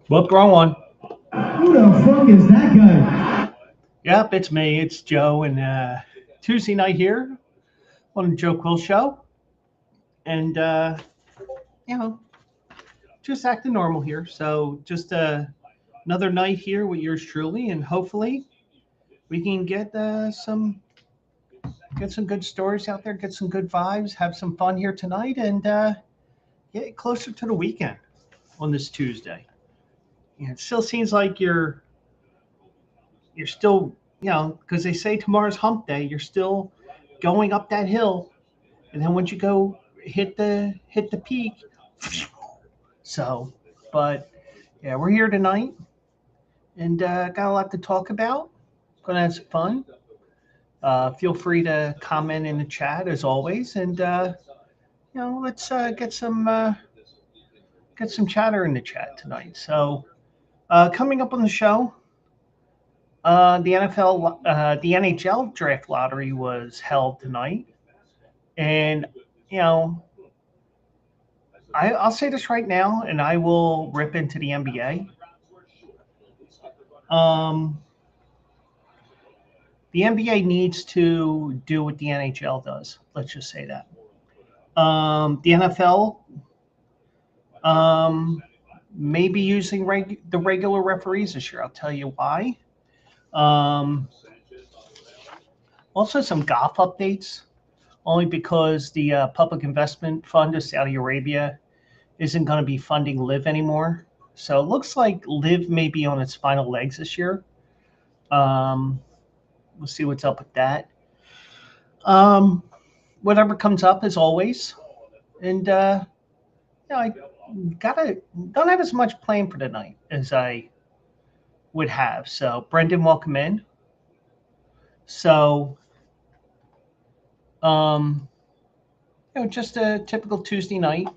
Whoop, wrong one. Who the fuck is that guy? Yep, it's me. It's Joe, and Tuesday night here on the Joe Quill Show, and you know, just acting normal here. So just another night here with yours truly, and hopefully we can get some good stories out there, get some good vibes, have some fun here tonight, and get closer to the weekend on this Tuesday. Yeah, it still seems like you're still, because they say tomorrow's hump day, you're still going up that hill, and then once you go hit the peak, so, but yeah, we're here tonight, and got a lot to talk about. Gonna have some fun. Feel free to comment in the chat as always, and let's get some chatter in the chat tonight. So, coming up on the show, the NHL draft lottery was held tonight, and you know, I'll say this right now, and I will rip into the NBA. Um, the NBA needs to do what the NHL does. Let's just say that. The NFL um, may be using the regular referees this year. I'll tell you why. Um, Also, some golf updates, only because the Public Investment Fund of Saudi Arabia isn't going to be funding LIV anymore. So it looks like LIV may be on its final legs this year. Um, we'll see what's up with that. Um, Whatever comes up, as always. And I gotta don't have as much planned for tonight as I would have. So Brendan, welcome in. So um, just a typical Tuesday night.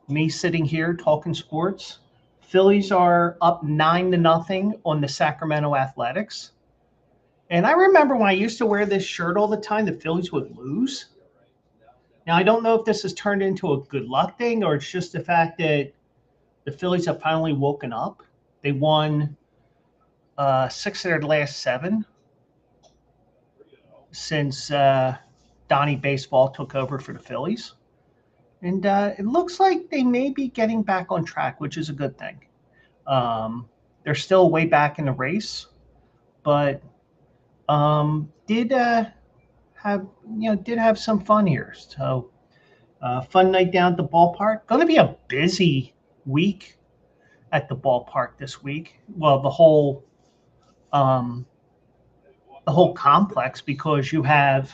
Me sitting here talking sports. Phillies are up 9-0 on the Sacramento Athletics. And I remember when I used to wear this shirt all the time, the Phillies would lose. Now I don't know if this has turned into a good luck thing or it's just the fact that the Phillies have finally woken up. They won 6 of their last 7 since Donnie Baseball took over for the Phillies. And it looks like they may be getting back on track, which is a good thing. They're still way back in the race, but did have some fun here. So fun night down at the ballpark. Going to be a busy week at the ballpark this week. Well, um, the whole complex because you have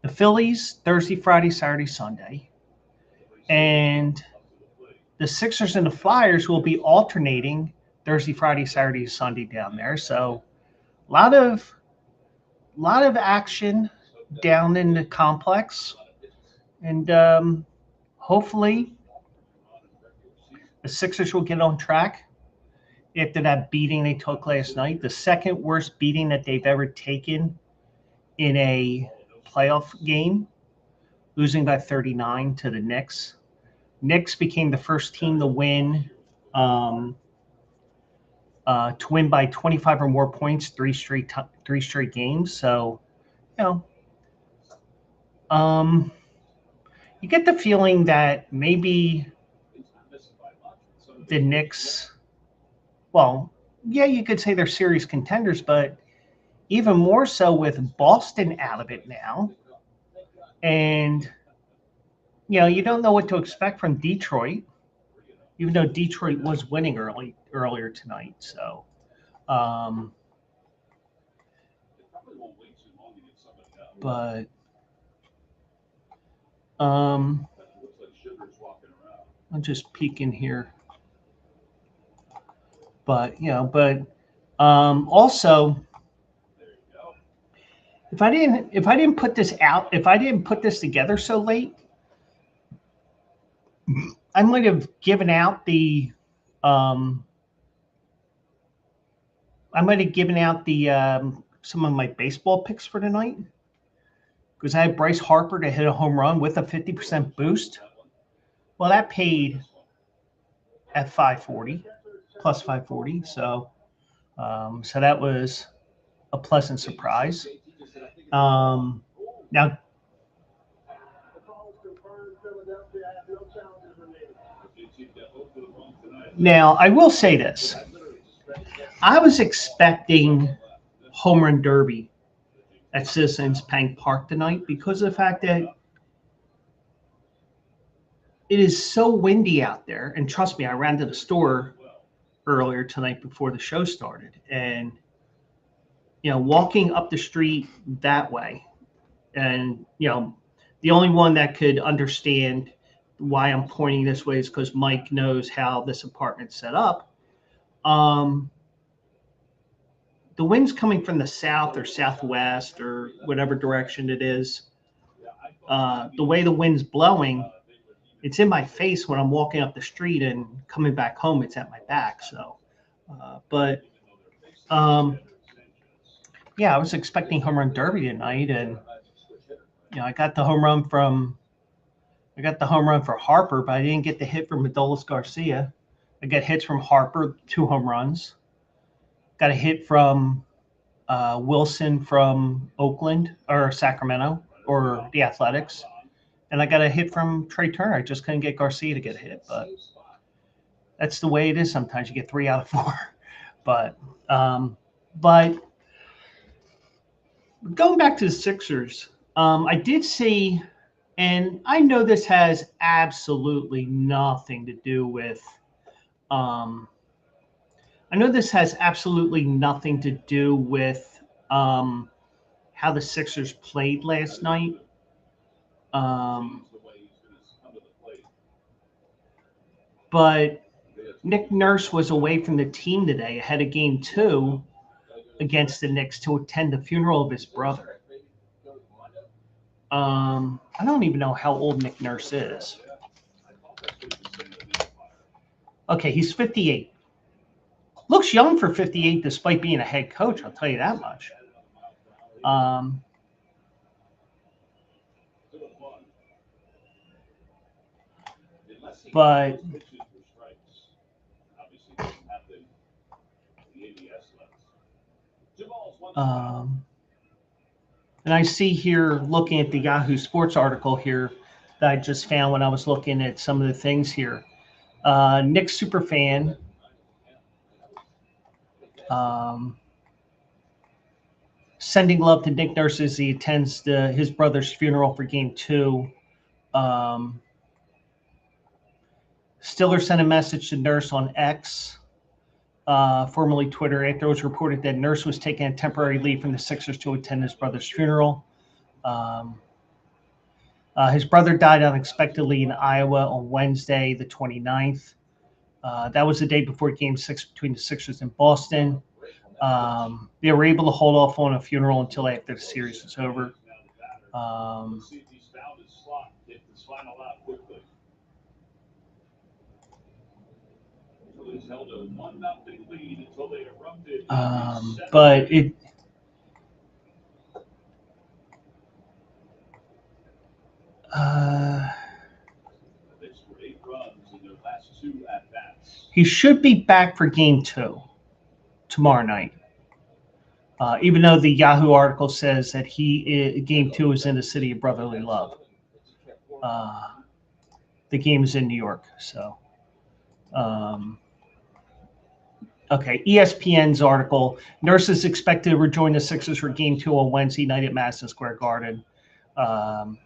the Phillies Thursday, Friday, Saturday, Sunday, and the Sixers and the Flyers will be alternating Thursday, Friday, Saturday, Sunday down there. So a lot of action down in the complex, and hopefully the Sixers will get on track after that beating they took last night, the second worst beating that they've ever taken in a playoff game, losing by 39 to the Knicks. Knicks became the first team um, to win by 25 or more points three straight games. So, you know, um, you get the feeling that maybe the Knicks, well, yeah, you could say they're serious contenders, but even more so with Boston out of it now. And, you don't know what to expect from Detroit, even though Detroit was winning earlier tonight. So, um, but um, I'm just peeking here. But also, if I didn't put this out, if I didn't put this together so late, I might have given out um, some of my baseball picks for tonight because I had Bryce Harper to hit a home run with a 50% boost. Well, that paid at 540. plus 540. So that was a pleasant surprise. Now, I will say this. I was expecting home run derby at Citizens Bank Park tonight because of the fact that it is so windy out there. And trust me, I ran to the store earlier tonight before the show started. And, walking up the street that way, and, the only one that could understand why I'm pointing this way is because Mike knows how this apartment's set up. The wind's coming from the south or southwest or whatever direction it is. The way the wind's blowing, it's in my face when I'm walking up the street, and coming back home, it's at my back. So, yeah, I was expecting home run derby tonight, and I got the home run for Harper, but I didn't get the hit from Adolis Garcia. I got hits from Harper, 2 home runs. Got a hit from Wilson from Oakland or Sacramento or the Athletics. And I got a hit from Trey Turner. I just couldn't get Garcia to get a hit, but that's the way it is. Sometimes you get 3 out of 4. But going back to the Sixers, I did see, and I know this has absolutely nothing to do with how the Sixers played last night. But Nick Nurse was away from the team today ahead of Game 2 against the Knicks to attend the funeral of his brother. I don't even know how old Nick Nurse is. Okay, he's 58. Looks young for 58 despite being a head coach, I'll tell you that much. But and I see here, looking at the Yahoo Sports article here that I just found when I was looking at some of the things here. Nick Superfan sending love to Nick Nurse as he attends his brother's funeral for Game 2. Stiller sent a message to Nurse on X, formerly Twitter, after it was reported that Nurse was taking a temporary leave from the Sixers to attend his brother's funeral. His brother died unexpectedly in Iowa on Wednesday, the 29th. That was the day before Game 6 between the Sixers and Boston. They were able to hold off on a funeral until after the series was over. But it. He should be back for Game 2 tomorrow night. Even though the Yahoo article says that Game 2 is in the city of brotherly love. The game is in New York, so. Okay, ESPN's article. Nurse is expected to rejoin the Sixers for Game 2 on Wednesday night at Madison Square Garden.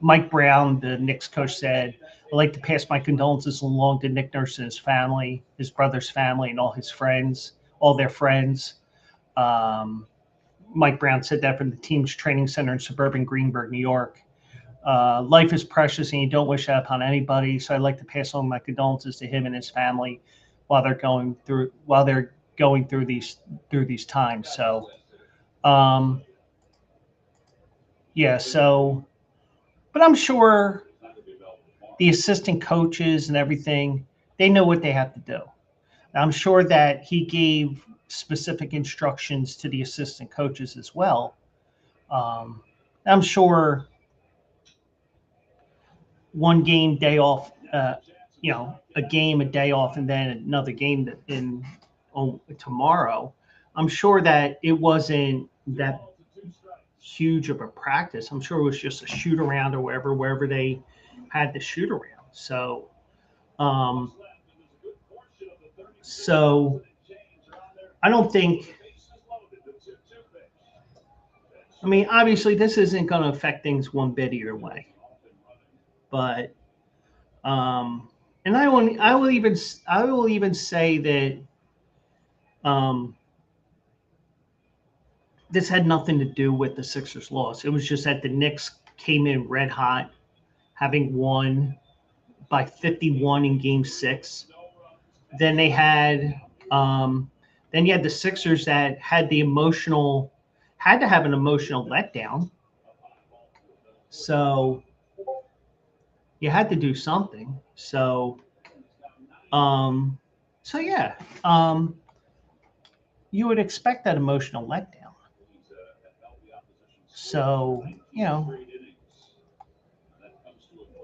Mike Brown, the Knicks coach, said, "I'd like to pass my condolences along to Nick Nurse and his family, his brother's family, and all their friends." Mike Brown said that from the team's training center in suburban Greenburgh, New York. Life is precious, and you don't wish that upon anybody. So I'd like to pass on my condolences to him and his family while they're going through these times. So, yeah. So, but I'm sure the assistant coaches and everything, they know what they have to do. I'm sure that he gave specific instructions to the assistant coaches as well. I'm sure one game, day off, a game, a day off, and then another game on tomorrow. I'm sure that it wasn't that huge of a practice. I'm sure it was just a shoot around or wherever they had the shoot around. Um, so I don't think. I mean, obviously, this isn't going to affect things one bit either way. But and I will even say that this had nothing to do with the Sixers' loss. It was just that the Knicks came in red hot, having won by 51 in Game 6. Then they had then you had the Sixers that had had to have an emotional letdown. So you had to do something. Um, so yeah, you would expect that emotional letdown. So,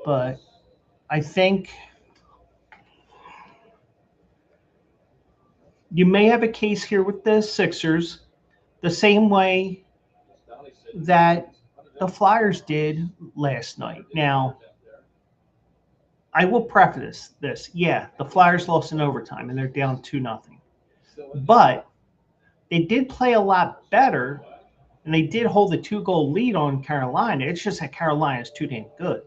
but I think you may have a case here with the Sixers the same way that the Flyers did last night. Now, I will preface this. Yeah, the Flyers lost in overtime and they're down 2-0. But they did play a lot better and they did hold a 2-goal lead on Carolina. It's just that Carolina is too damn good.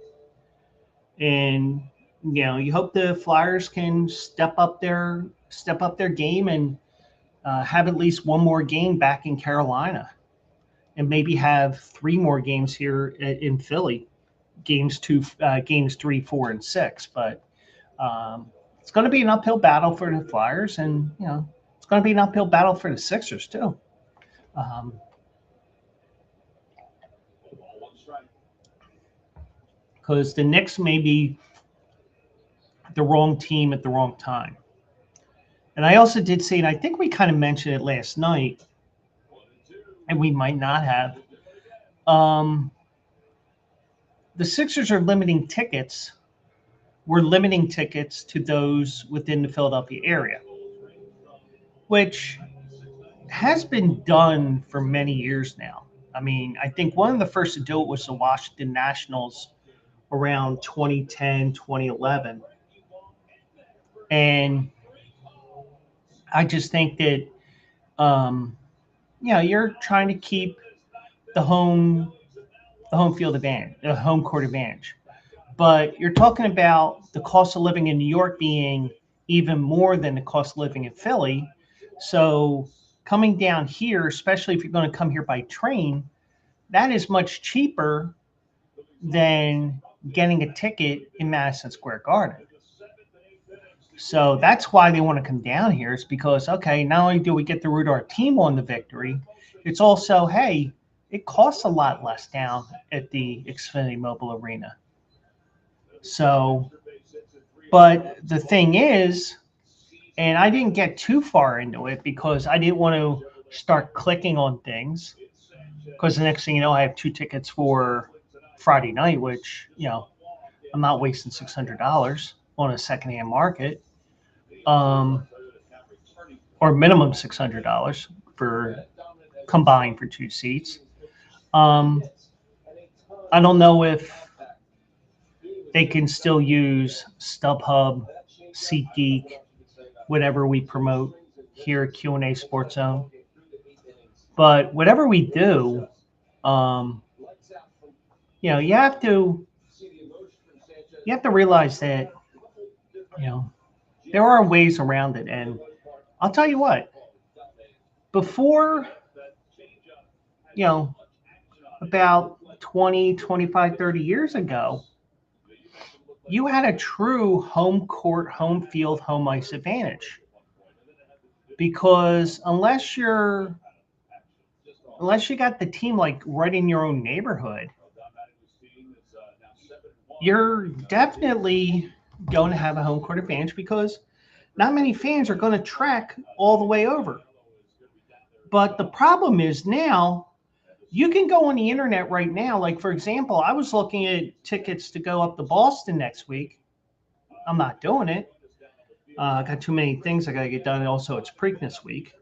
And you hope the Flyers can step up their game and have at least one more game back in Carolina, and maybe have 3 more games here in Philly, games 3, 4, and 6. But it's going to be an uphill battle for the Flyers, and it's going to be an uphill battle for the Sixers too. Because the Knicks may be the wrong team at the wrong time. And I also did say, and I think we kind of mentioned it last night, and we might not have. The Sixers are limiting tickets. We're limiting tickets to those within the Philadelphia area, which has been done for many years now. I mean, I think one of the first to do it was the Washington Nationals around 2010, 2011. And I just think that, you're trying to keep the home field advantage, the home court advantage. But you're talking about the cost of living in New York being even more than the cost of living in Philly. So coming down here, especially if you're going to come here by train, that is much cheaper than getting a ticket in Madison Square Garden. So that's why they want to come down here, is because, okay, not only do we get to root our team on the victory, it's also, hey, it costs a lot less down at the Xfinity Mobile Arena. So, but the thing is, and I didn't get too far into it because I didn't want to start clicking on things, because the next thing you know, I have 2 tickets for Friday night, which, I'm not wasting $600 on a secondhand market, or minimum $600 for combined for 2 seats. I don't know if they can still use StubHub, SeatGeek, whatever we promote here at Q&A Sports Zone. But whatever we do, you have to realize that, there are ways around it. And I'll tell you what, before, about 20, 25, 30 years ago, you had a true home court, home field, home ice advantage. Because unless you got the team like right in your own neighborhood, you're definitely going to have a home court advantage, because not many fans are going to trek all the way over. But the problem is now, you can go on the internet right now. Like, for example, I was looking at tickets to go up to Boston next week. I'm not doing it. I got too many things I got to get done. And also, it's Preakness week.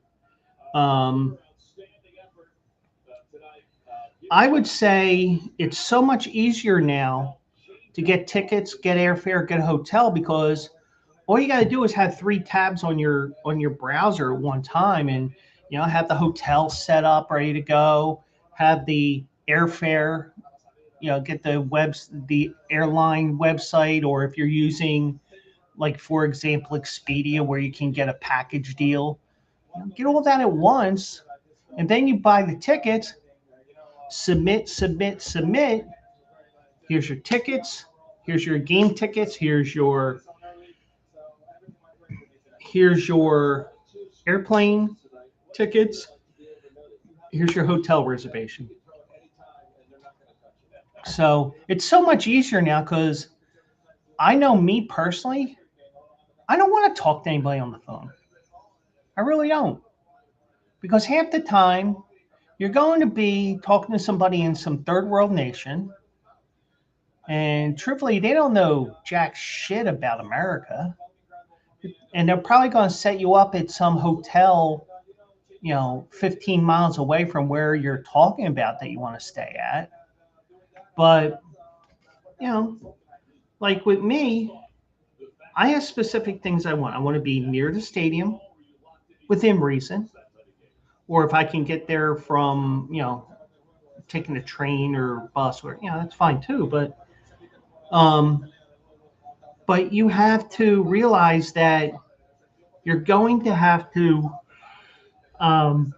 I would say it's so much easier now to get tickets, get airfare, get a hotel, because all you got to do is have 3 tabs on your browser at one time, and have the hotel set up, ready to go, have the airfare, get the airline website, or if you're using, like, for example, Expedia, where you can get a package deal, get all that at once, and then you buy the tickets, submit. Here's your tickets. Here's your game tickets. Here's your airplane tickets. Here's your hotel reservation. So it's so much easier now, because I know, me personally, I don't want to talk to anybody on the phone. I really don't. Because half the time, you're going to be talking to somebody in some third world nation, and truthfully, they don't know jack shit about America. And they're probably going to set you up at some hotel, 15 miles away from where you're talking about that you want to stay at. But, like with me, I have specific things I want. I want to be near the stadium within reason. Or if I can get there from, taking a train or bus, or, that's fine too. But you have to realize that you're going to have to, um,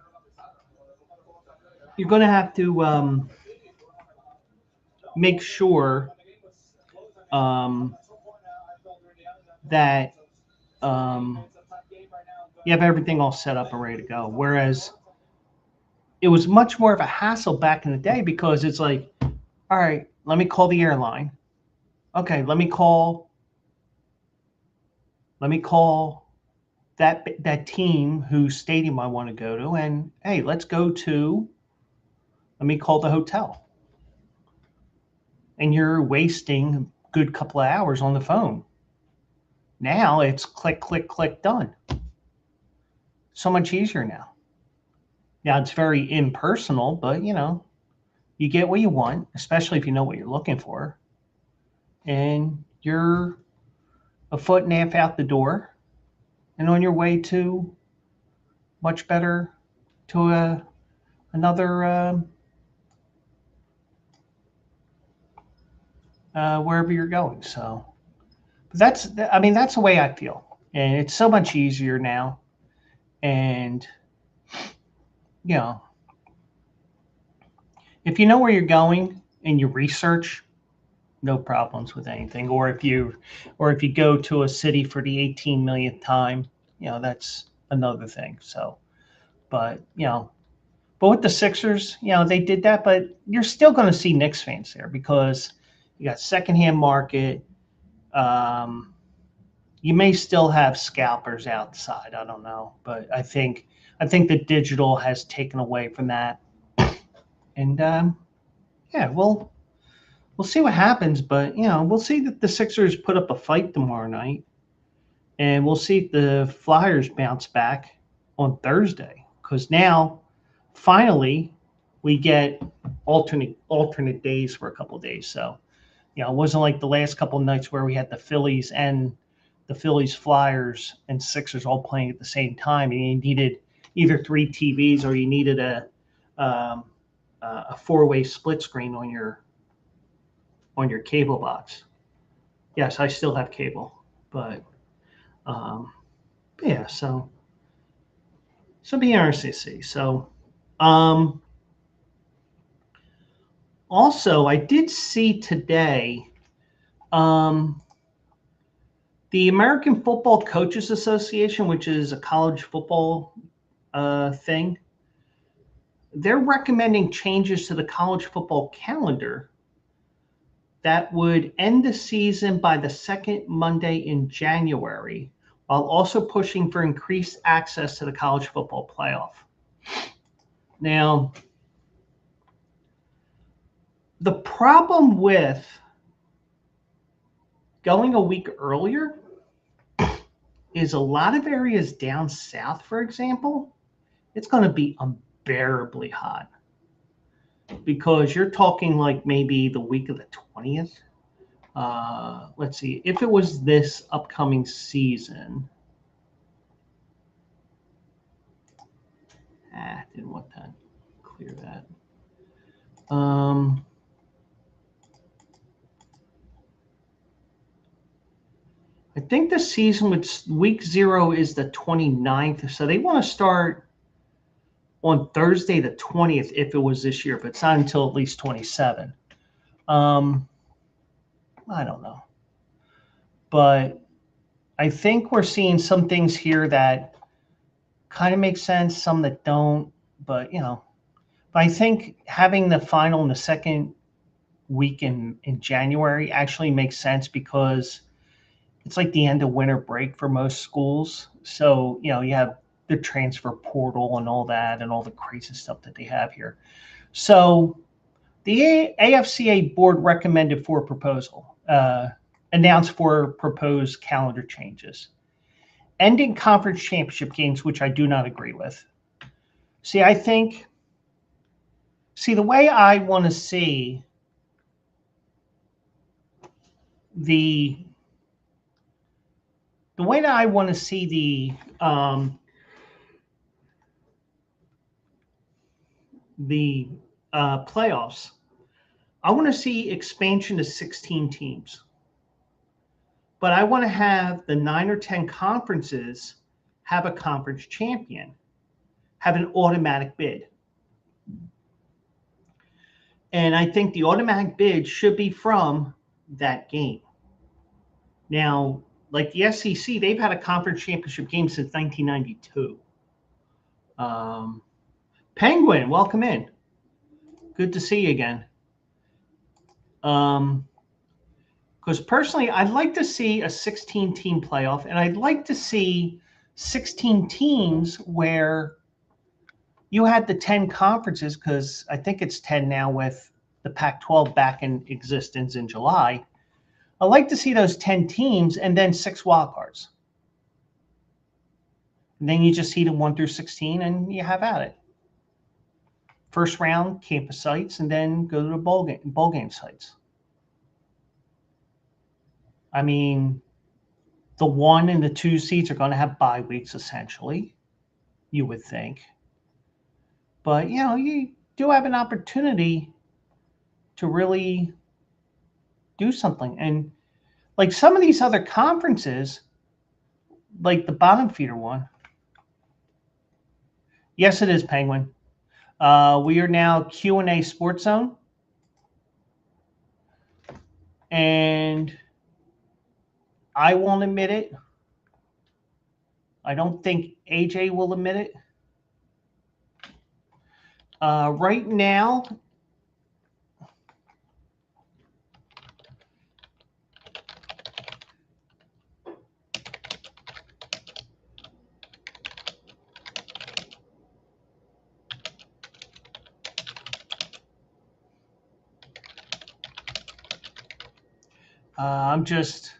make sure that you have everything all set up and ready to go. Whereas it was much more of a hassle back in the day, because it's like, all right, let me call the airline. Okay, let me call that team whose stadium I want to go to, and hey, let me call the hotel. And you're wasting a good couple of hours on the phone. Now it's click, click, click, done. So much easier now. Now it's very impersonal, but you get what you want, especially if you know what you're looking for. And you're a foot and a half out the door and on your way to much better, to another, wherever you're going. So that's the way I feel. And it's so much easier now. And, if you know where you're going and you research, no problems with anything. Or if you go to a city for the 18 millionth time, that's another thing. So, but with the Sixers, they did that, but you're still going to see Knicks fans there, because you got secondhand market. You may still have scalpers outside. I don't know, but I think the digital has taken away from that. And yeah, we'll see what happens. But we'll see that the Sixers put up a fight tomorrow night, and we'll see if the Flyers bounce back on Thursday. Because now, finally, we get alternate days for a couple of days. So, it wasn't like the last couple of nights where we had the Phillies, Flyers, and Sixers all playing at the same time, and you needed either 3 TVs, or you needed a 4-way split screen on your cable box. Yes, I still have cable, but yeah. So be interesting to see. So also, I did see today, the American Football Coaches Association, which is a college football thing, they're recommending changes to the college football calendar that would end the season by the second Monday in January, while also pushing for increased access to the college football playoff. Now, the problem with going a week earlier is a lot of areas down south, for example, it's going to be unbearably hot because you're talking like maybe the week of the 20th. Let's see, if it was this upcoming season, didn't want to clear that. I think the season with week 0 is the 29th, so they want to start on Thursday the 20th if it was this year, but it's not until at least 27. I don't know. But I think we're seeing some things here that kind of make sense, some that don't, but But I think having the final in the second week in January actually makes sense because it's like the end of winter break for most schools. So, you have the transfer portal and all that and all the crazy stuff that they have here. So the AFCA board recommended for proposal, announced for proposed calendar changes. Ending conference championship games, which I do not agree with. See, the way I want to see the way that I want to see the playoffs, I want to see expansion to 16 teams. But I want to have the 9 or 10 conferences have a conference champion, have an automatic bid. And I think the automatic bid should be from that game. Now, like the SEC, they've had a conference championship game since 1992. Penguin, welcome in. Good to see you again. Because personally, I'd like to see a 16-team playoff, and I'd like to see 16 teams where you had the 10 conferences, because I think it's 10 now with the Pac-12 back in existence in July. I'd like to see those 10 teams and then 6 wildcards. And then you just seed them 1 through 16 and you have at it. First round, campus sites, and then go to the bowl game sites. I mean, the 1 and the 2 seeds are going to have bye weeks, essentially, you would think. But, you do have an opportunity to really do something. And like some of these other conferences, like the bottom feeder one. Yes, it is, Penguin. We are now Q&A Sports Zone. And I won't admit it. I don't think AJ will admit it. Right now, I'm just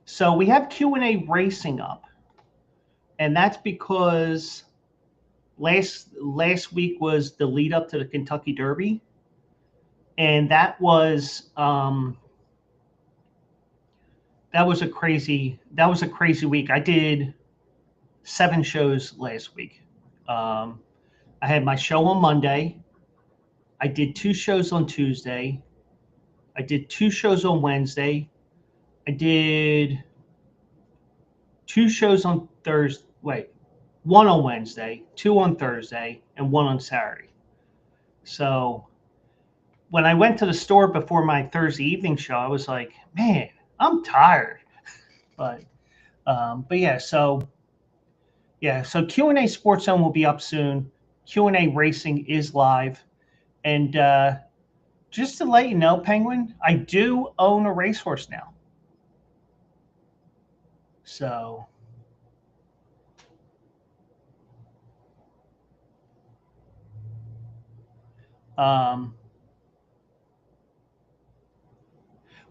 so we have Q&A racing up, and that's because last week was the lead up to the Kentucky Derby, and that was a crazy week. I did 7 shows last week. I had my show on Monday. I did 2 shows on Tuesday. I did 2 shows on Wednesday. I did 2 shows on Thursday. Wait, 1 on Wednesday, 2 on Thursday, and 1 on Saturday. So when I went to the store before my Thursday evening show, I was like, man, I'm tired. But yeah, so Q&A Sports Zone will be up soon. Q&A Racing is live. And just to let you know, Penguin, I do own a racehorse now. So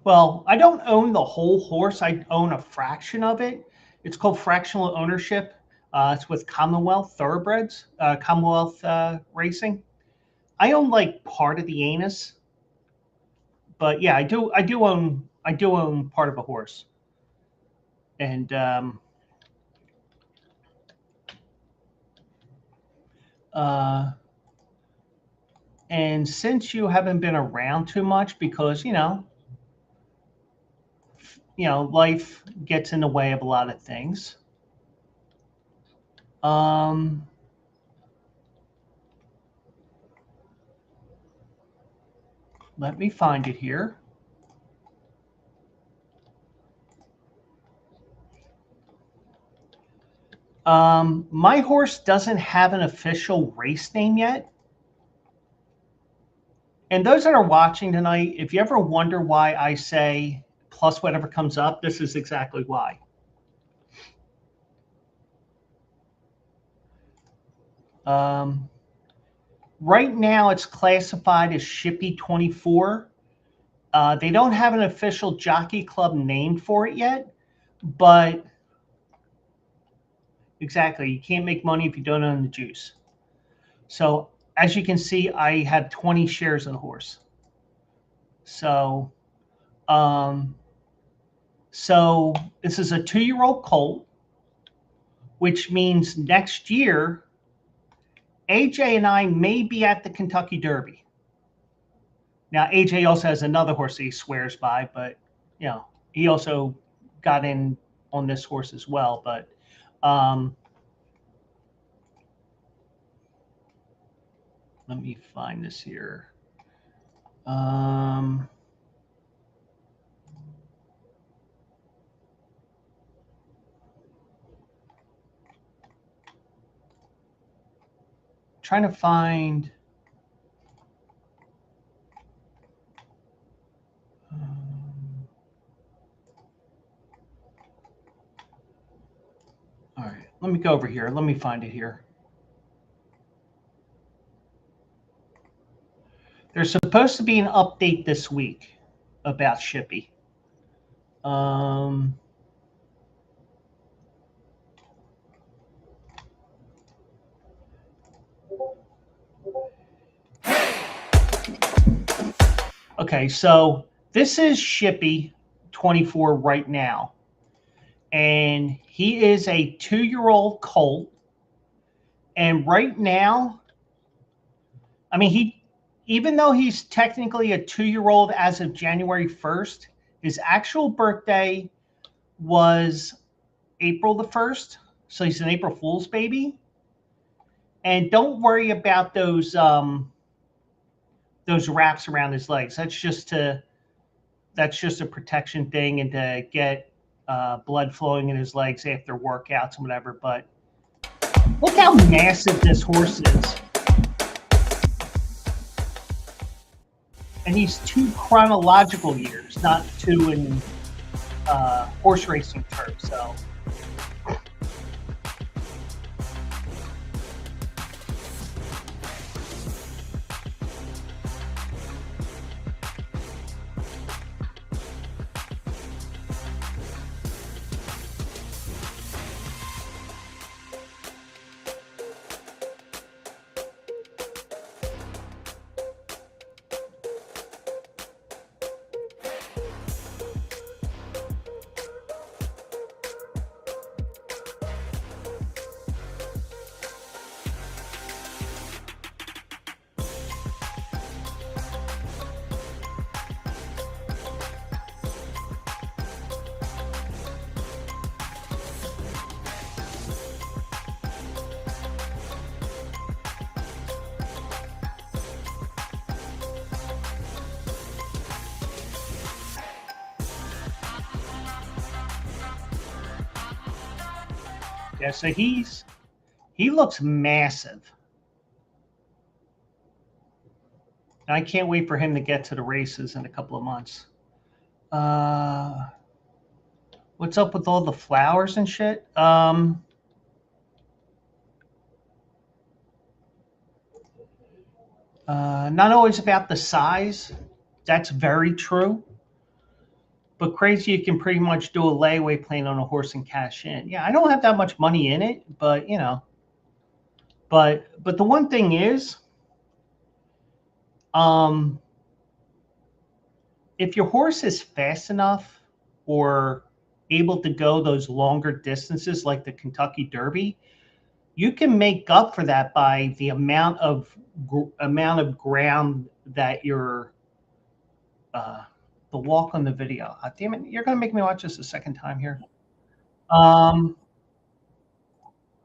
Well, I don't own the whole horse. I own a fraction of it. It's called fractional ownership. It's with Commonwealth Thoroughbreds, Commonwealth Racing. I own like part of the anus, but yeah, I do own part of a horse. And and since you haven't been around too much, because life gets in the way of a lot of things. Let me find it here. My horse doesn't have an official race name yet. And those that are watching tonight, if you ever wonder why I say plus whatever comes up, this is exactly why. Right now, it's classified as Shippy 24. They don't have an official jockey club name for it yet, but exactly, you can't make money if you don't own the juice. So as you can see, I had 20 shares of the horse. So, so this is a 2-year-old colt, which means next year, AJ and I may be at the Kentucky Derby. Now, AJ also has another horse that he swears by, but he also got in on this horse as well. But let me find this here. Trying to find. All right, let me go over here. Let me find it here. There's supposed to be an update this week about Shippy. Okay, so this is Shippy 24 right now. And he is a 2-year-old colt. And right now, I mean, even though he's technically a 2-year-old as of January 1st, his actual birthday was April the 1st. So he's an April Fool's baby. And don't worry about those wraps around his legs. That's just a protection thing and to get blood flowing in his legs after workouts and whatever. But look how massive this horse is. And he's 2 chronological years, not 2 in horse racing terms. So. Yeah, so he looks massive. I can't wait for him to get to the races in a couple of months. What's up with all the flowers and shit? Not always about the size. That's very true. But crazy, you can pretty much do a layaway plan on a horse and cash in. Yeah, I don't have that much money in it, but you know. But the one thing is, if your horse is fast enough or able to go those longer distances like the Kentucky Derby, you can make up for that by the amount of ground that you're the walk on the video. Damn it, you're gonna make me watch this a second time here. All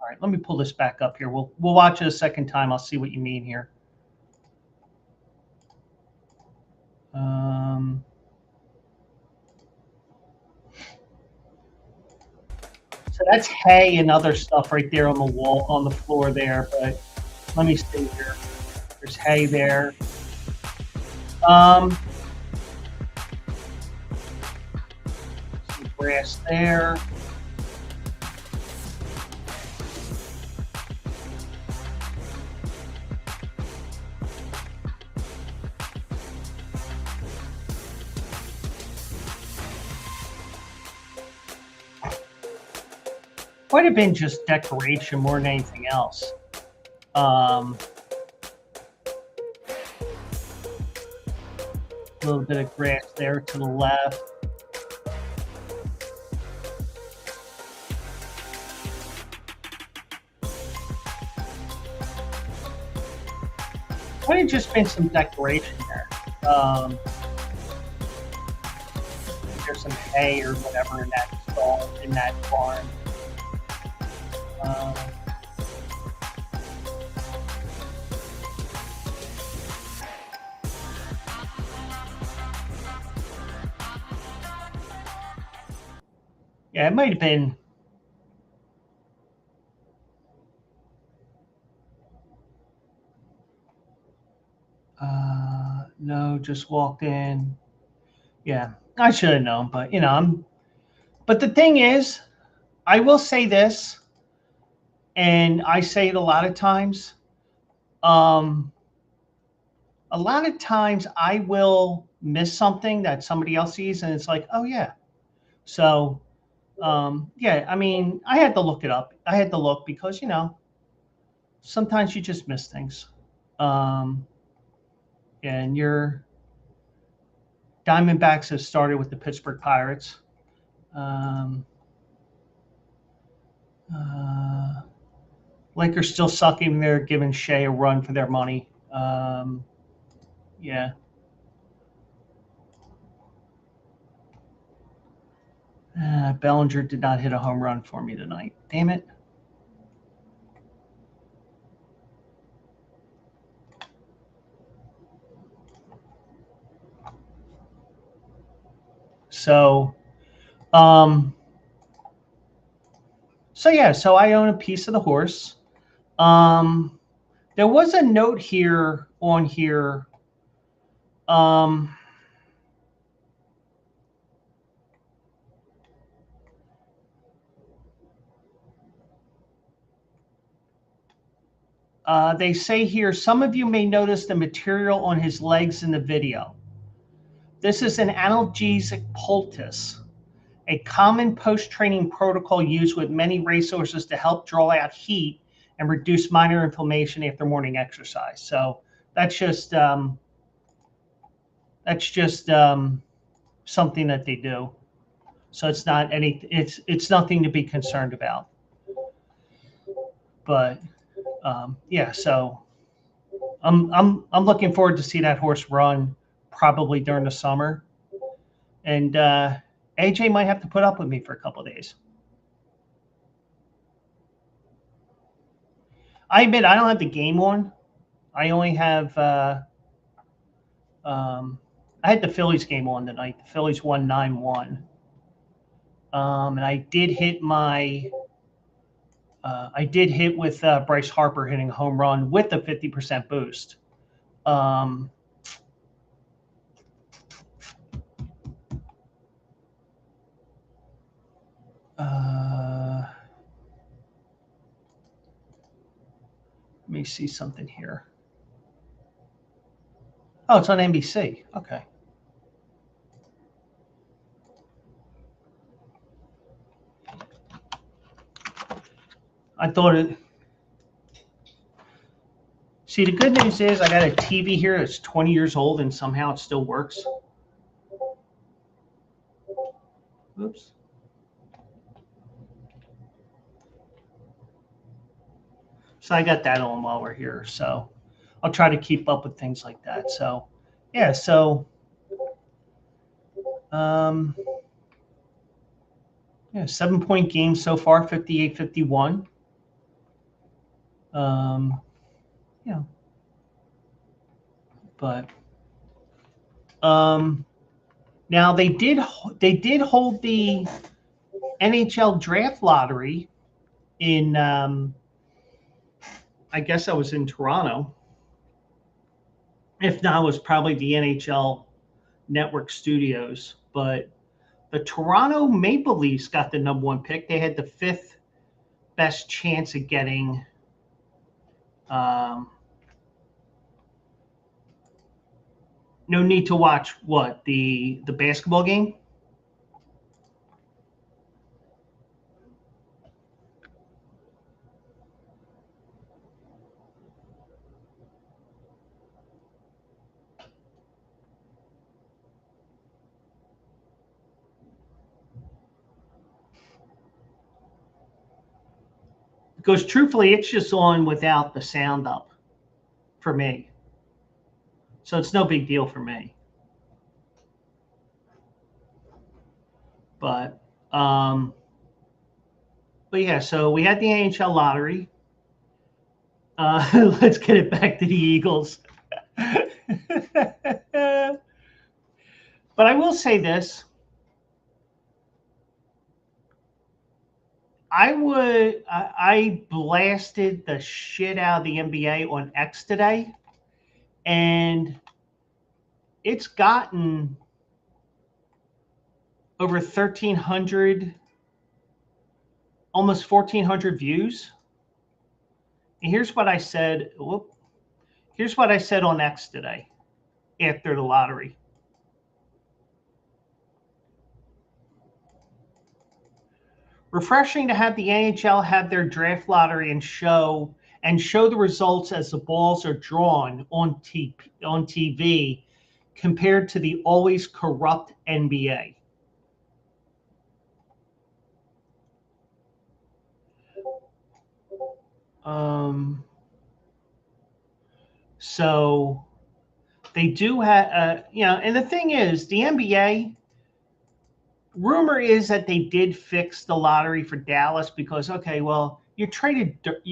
right, let me pull this back up here. We'll watch it a second time. I'll see what you mean here. So that's hay and other stuff right there on the wall, on the floor there. But let me see here. There's hay there. Some grass there. Might have been just decoration more than anything else. A little bit of grass there to the left. Might have just been some decoration there. There's some hay or whatever in that stall, in that barn. Yeah, it might have been. No, just walked in. Yeah, I should have known, but you know, but the thing is, I will say this, and I say it a lot of times. A lot of times I will miss something that somebody else sees, and it's like, oh yeah. So, yeah, I mean, I had to look it up. I had to look because, you know, sometimes you just miss things. And your Diamondbacks have started with the Pittsburgh Pirates. Lakers still sucking. They're giving Shea a run for their money. Yeah. Bellinger did not hit a home run for me tonight. Damn it. So, yeah, so I own a piece of the horse. There was a note here on here. They say here, some of you may notice the material on his legs in the video. This is an analgesic poultice, a common post-training protocol used with many racehorses to help draw out heat and reduce minor inflammation after morning exercise. So that's just something that they do. So it's not any. It's nothing to be concerned about. But yeah, so I'm looking forward to see that horse run probably during the summer, and AJ might have to put up with me for a couple of days. I admit I don't have the game on. I only have I had the Phillies game on tonight. The Phillies won 9-1, and I did hit my. I did hit with Bryce Harper hitting a home run with a 50% boost. Let me see something here. Oh, it's on NBC. Okay. I thought it. See, the good news is I got a TV here that's 20 years old and somehow it still works. Oops. So I got that on while we're here. So I'll try to keep up with things like that. So, yeah, so yeah, 7-point game so far, 58-51. Yeah. But now they did hold the NHL draft lottery in I guess I was in Toronto. If not, it was probably the NHL Network Studios. But the Toronto Maple Leafs got the #1 pick. They had the 5th best chance of getting no need to watch what the basketball game. Because truthfully, it's just on without the sound up for me. So it's no big deal for me. But yeah, so we had the NHL lottery. Let's get it back to the Eagles. But I will say this. I blasted the shit out of the NBA on X today, and it's gotten over 1,300, almost 1,400 views. And here's what I said. Here's what I said on X today after the lottery. Refreshing to have the NHL have their draft lottery and show the results as the balls are drawn on TV compared to the always corrupt NBA. So they do have, and the thing is, the NBA, rumor is that they did fix the lottery for Dallas because, okay, well, you traded Dirk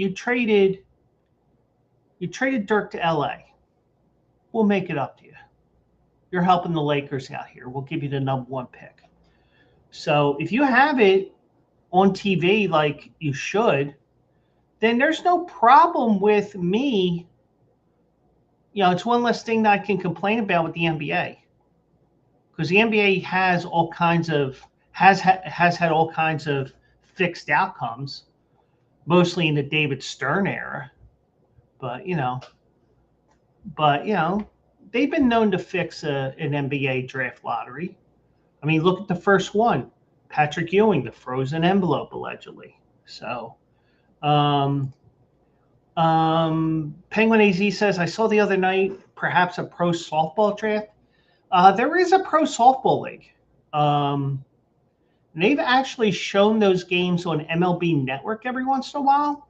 to LA. We'll make it up to you. You're helping the Lakers out here. We'll give you the #1 pick. So if you have it on TV like you should, then there's no problem with me. It's one less thing that I can complain about with the NBA, because the NBA has all kinds of has had all kinds of fixed outcomes, mostly in the David Stern era. But they've been known to fix an NBA draft lottery. I mean, look at the first one, Patrick Ewing, the frozen envelope, allegedly. So, Penguin AZ says, I saw the other night perhaps a pro softball draft. There is a pro softball league. They've actually shown those games on MLB Network every once in a while.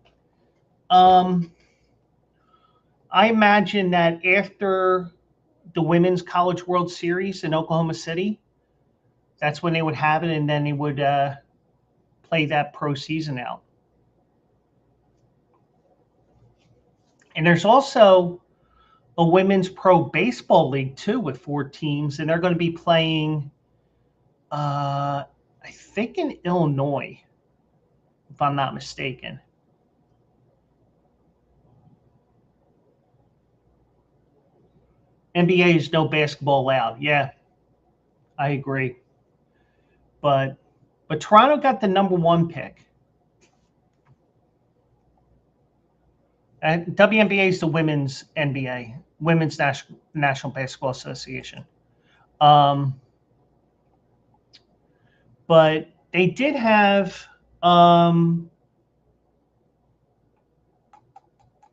I imagine that after the Women's College World Series in Oklahoma City, that's when they would have it, and then they would play that pro season out. And there's also a women's pro baseball league too with 4 teams, and they're going to be playing, I think, in Illinois, if I'm not mistaken. NBA is no basketball allowed. Yeah, I agree. But Toronto got the #1 pick. And WNBA is the women's NBA, Women's National Basketball Association. But they did have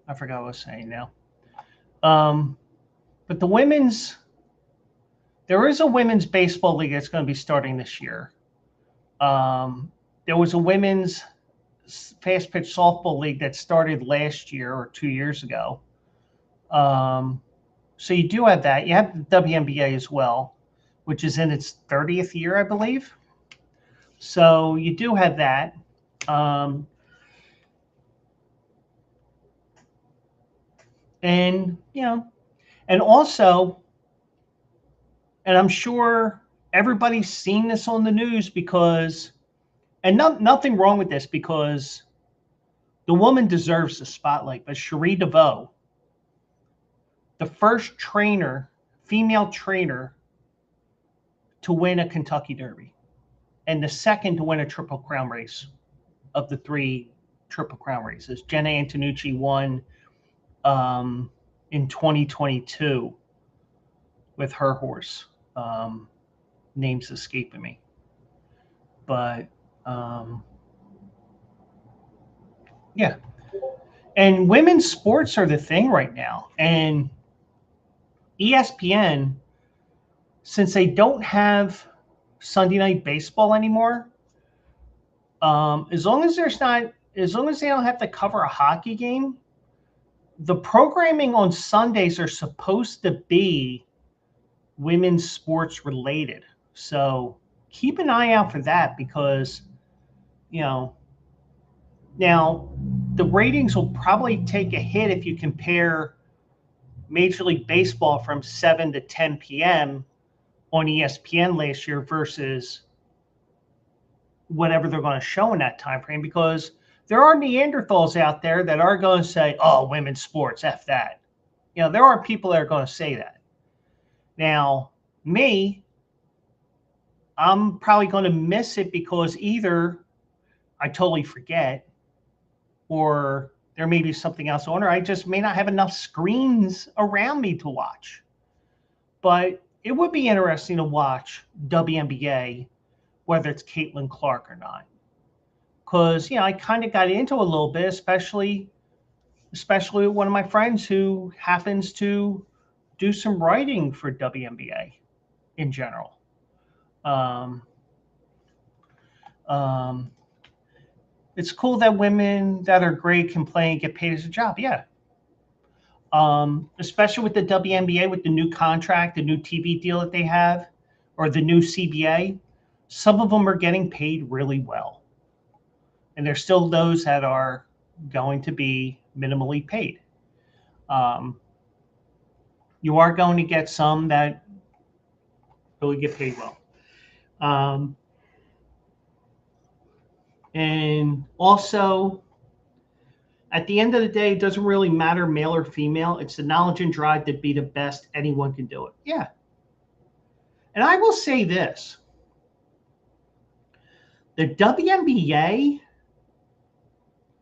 I forgot what I was saying now. But the women's, there is a women's baseball league that's going to be starting this year. There was a women's fast pitch softball league that started last year or 2 years ago. So you do have that. You have the WNBA as well, which is in its 30th year, I believe. So you do have that. And, you know, and also, and I'm sure everybody's seen this on the news because, and nothing wrong with this because the woman deserves the spotlight, but Cherie DeVoe, the first trainer, female trainer to win a Kentucky Derby, and the second to win a Triple Crown race of the 3 Triple Crown races. Jenna Antonucci won in 2022 with her horse. Name's escaping me. But yeah. And women's sports are the thing right now. And ESPN, since they don't have Sunday Night Baseball anymore, as long as they don't have to cover a hockey game, the programming on Sundays are supposed to be women's sports related. So keep an eye out for that because, you know, now the ratings will probably take a hit if you compare Major League Baseball from 7 to 10 p.m. on ESPN last year versus whatever they're going to show in that time frame, because there are Neanderthals out there that are going to say, oh, women's sports, F that. You know, there are people that are going to say that. Now, me, I'm probably going to miss it because either I totally forget or there may be something else on, or I just may not have enough screens around me to watch. But it would be interesting to watch WNBA, whether it's Caitlin Clark or not. Because, you know, I kind of got into it a little bit, especially one of my friends who happens to do some writing for WNBA in general. It's cool that women that are great can play and get paid as a job. Yeah. Especially with the WNBA, with the new contract, the new TV deal that they have, or the new CBA, some of them are getting paid really well. And there's still those that are going to be minimally paid. You are going to get some that really get paid well. And also, at the end of the day, it doesn't really matter male or female. It's the knowledge and drive to be the best. Anyone can do it. Yeah. And I will say this. The WNBA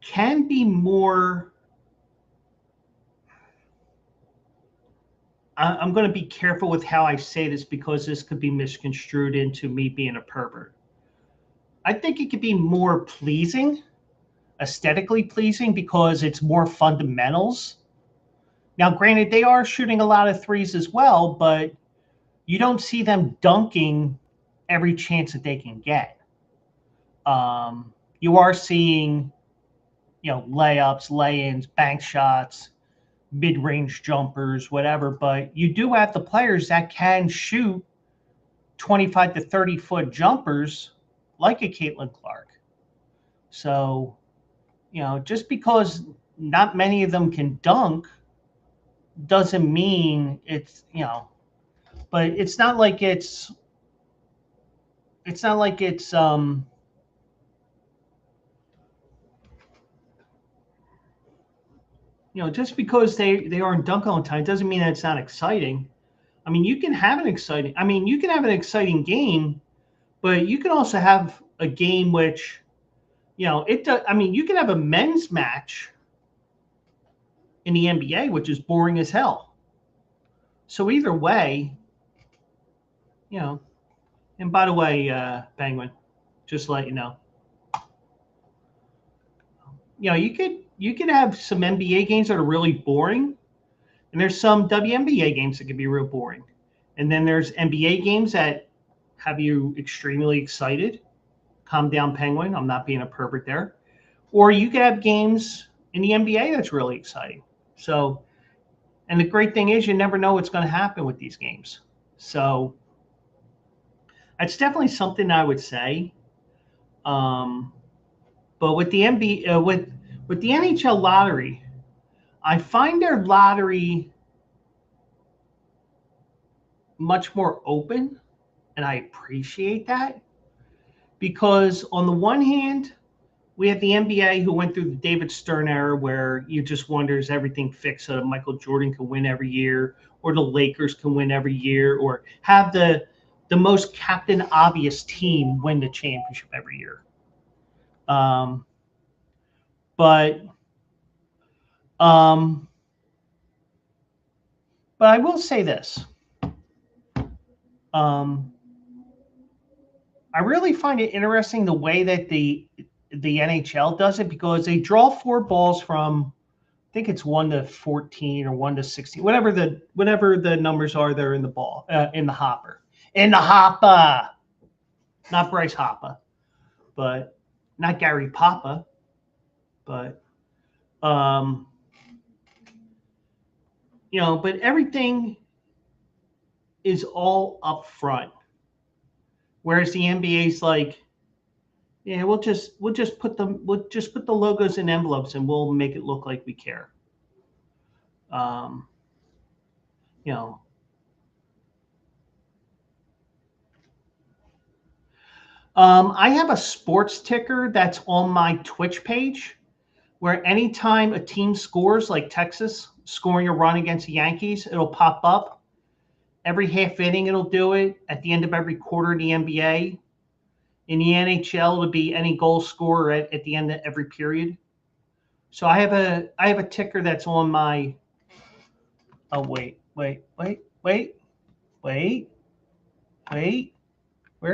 can be more, I'm going to be careful with how I say this because this could be misconstrued into me being a pervert. I think it could be more pleasing, aesthetically pleasing, because it's more fundamentals. Now, granted, they are shooting a lot of threes as well, but you don't see them dunking every chance that they can get. You are seeing, you know, layups, lay-ins, bank shots, mid-range jumpers, whatever, but you do have the players that can shoot 25 to 30-foot jumpers like a Caitlin Clark. So, you know, just because not many of them can dunk doesn't mean it's, you know, but it's not like it's you know, just because they aren't dunk all the time doesn't mean that it's not exciting. I mean, you can have an exciting game, but you can also have a game which, you know, you can have a men's match in the NBA, which is boring as hell. So either way, you know, and by the way, Penguin, just to let you know, you know, you you can have some NBA games that are really boring, and there's some WNBA games that can be real boring. And then there's NBA games that have you extremely excited. Calm down, Penguin. I'm not being a pervert there. Or you could have games in the NBA that's really exciting. So, and the great thing is you never know what's going to happen with these games. So that's definitely something I would say. But with the NBA, with the NHL lottery, I find their lottery much more open, and I appreciate that because on the one hand, we have the NBA who went through the David Stern era where you just wonder is everything fixed so that Michael Jordan can win every year, or the Lakers can win every year, or have the most captain obvious team win the championship every year. Um, but um, but I will say this. Um, I really find it interesting the way that the NHL does it because they draw 4 balls from I think it's 1 to 14 or 1 to 16, whatever the numbers are there in the ball in the hopper. In the hopper. Not Bryce Hopper, but not Gary Papa, but but everything is all up front. Whereas the NBA's like, yeah, we'll just put the logos in envelopes and we'll make it look like we care. Um, you know, I have a sports ticker that's on my Twitch page where anytime a team scores, like Texas scoring a run against the Yankees, it'll pop up. Every half inning, it'll do it. At the end of every quarter in the NBA. In the NHL, it'll be any goal scorer at the end of every period. So I have a ticker that's on my. Oh wait. Where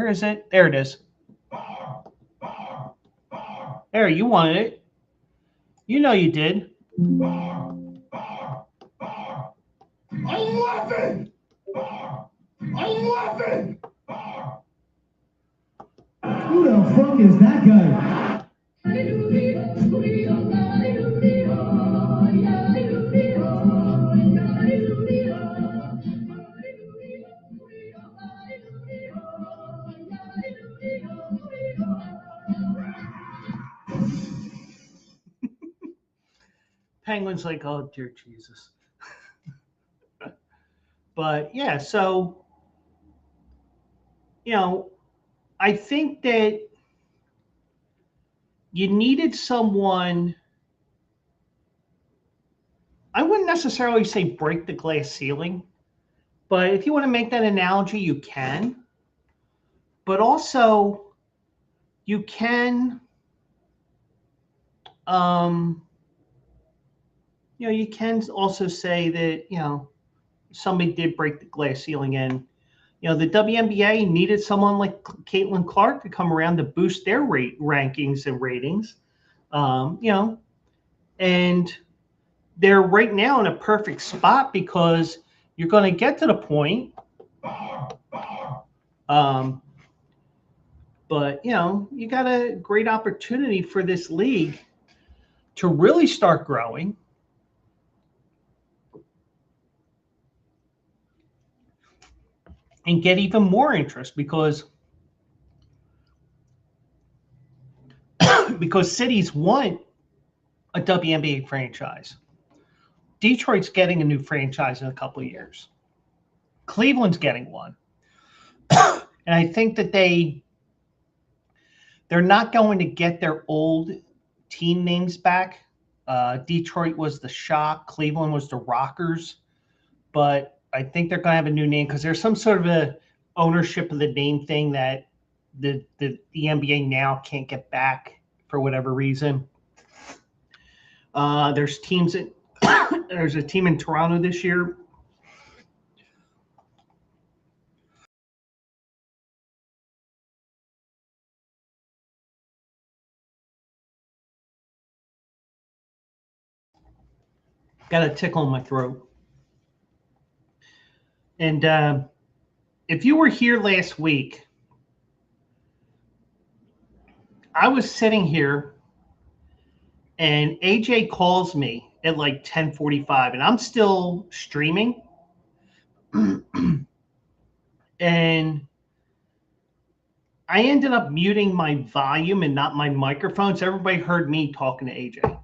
is it? There it is. There, you wanted it. You know you did. I'm laughing! I'm laughing! Who the fuck is that guy? Penguin's like, oh dear Jesus. But yeah, so I think that you needed someone. I wouldn't necessarily say break the glass ceiling, but if you want to make that analogy, you can. But also, you can, you can also say that somebody did break the glass ceiling, and the WNBA needed someone like Caitlin Clark to come around to boost their rankings and ratings. And they're right now in a perfect spot because you're going to get to the point. But you got a great opportunity for this league to really start growing. And get even more interest because cities want a WNBA franchise. Detroit's getting a new franchise in a couple of years. Cleveland's getting one. And I think that they're not going to get their old team names back. Detroit was the Shock. Cleveland was the Rockers. But I think they're going to have a new name because there's some sort of a ownership of the name thing that the NBA now can't get back for whatever reason. There's teams there's a team in Toronto this year Got a tickle in my throat. And if you were here last week, I was sitting here and AJ calls me at like 10:45 and I'm still streaming. And I ended up muting my volume and not my microphone, so everybody heard me talking to AJ.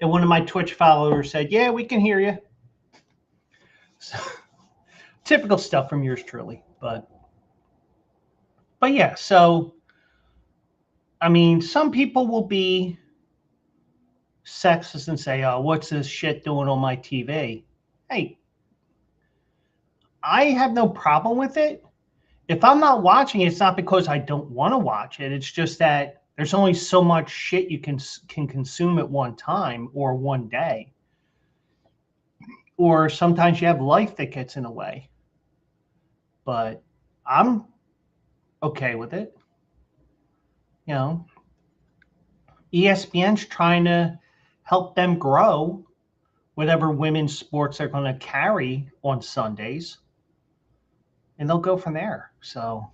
And one of my Twitch followers said, "Yeah, we can hear you." So, typical stuff from yours truly, but yeah. So, I mean, some people will be sexist and say, "Oh, what's this shit doing on my TV?" Hey, I have no problem with it. If I'm not watching it, it's not because I don't want to watch it. It's just that there's only so much shit you can consume at one time or one day. Or sometimes you have life that gets in the way. But I'm okay with it. You know, ESPN's trying to help them grow whatever women's sports they're going to carry on Sundays. And they'll go from there. So,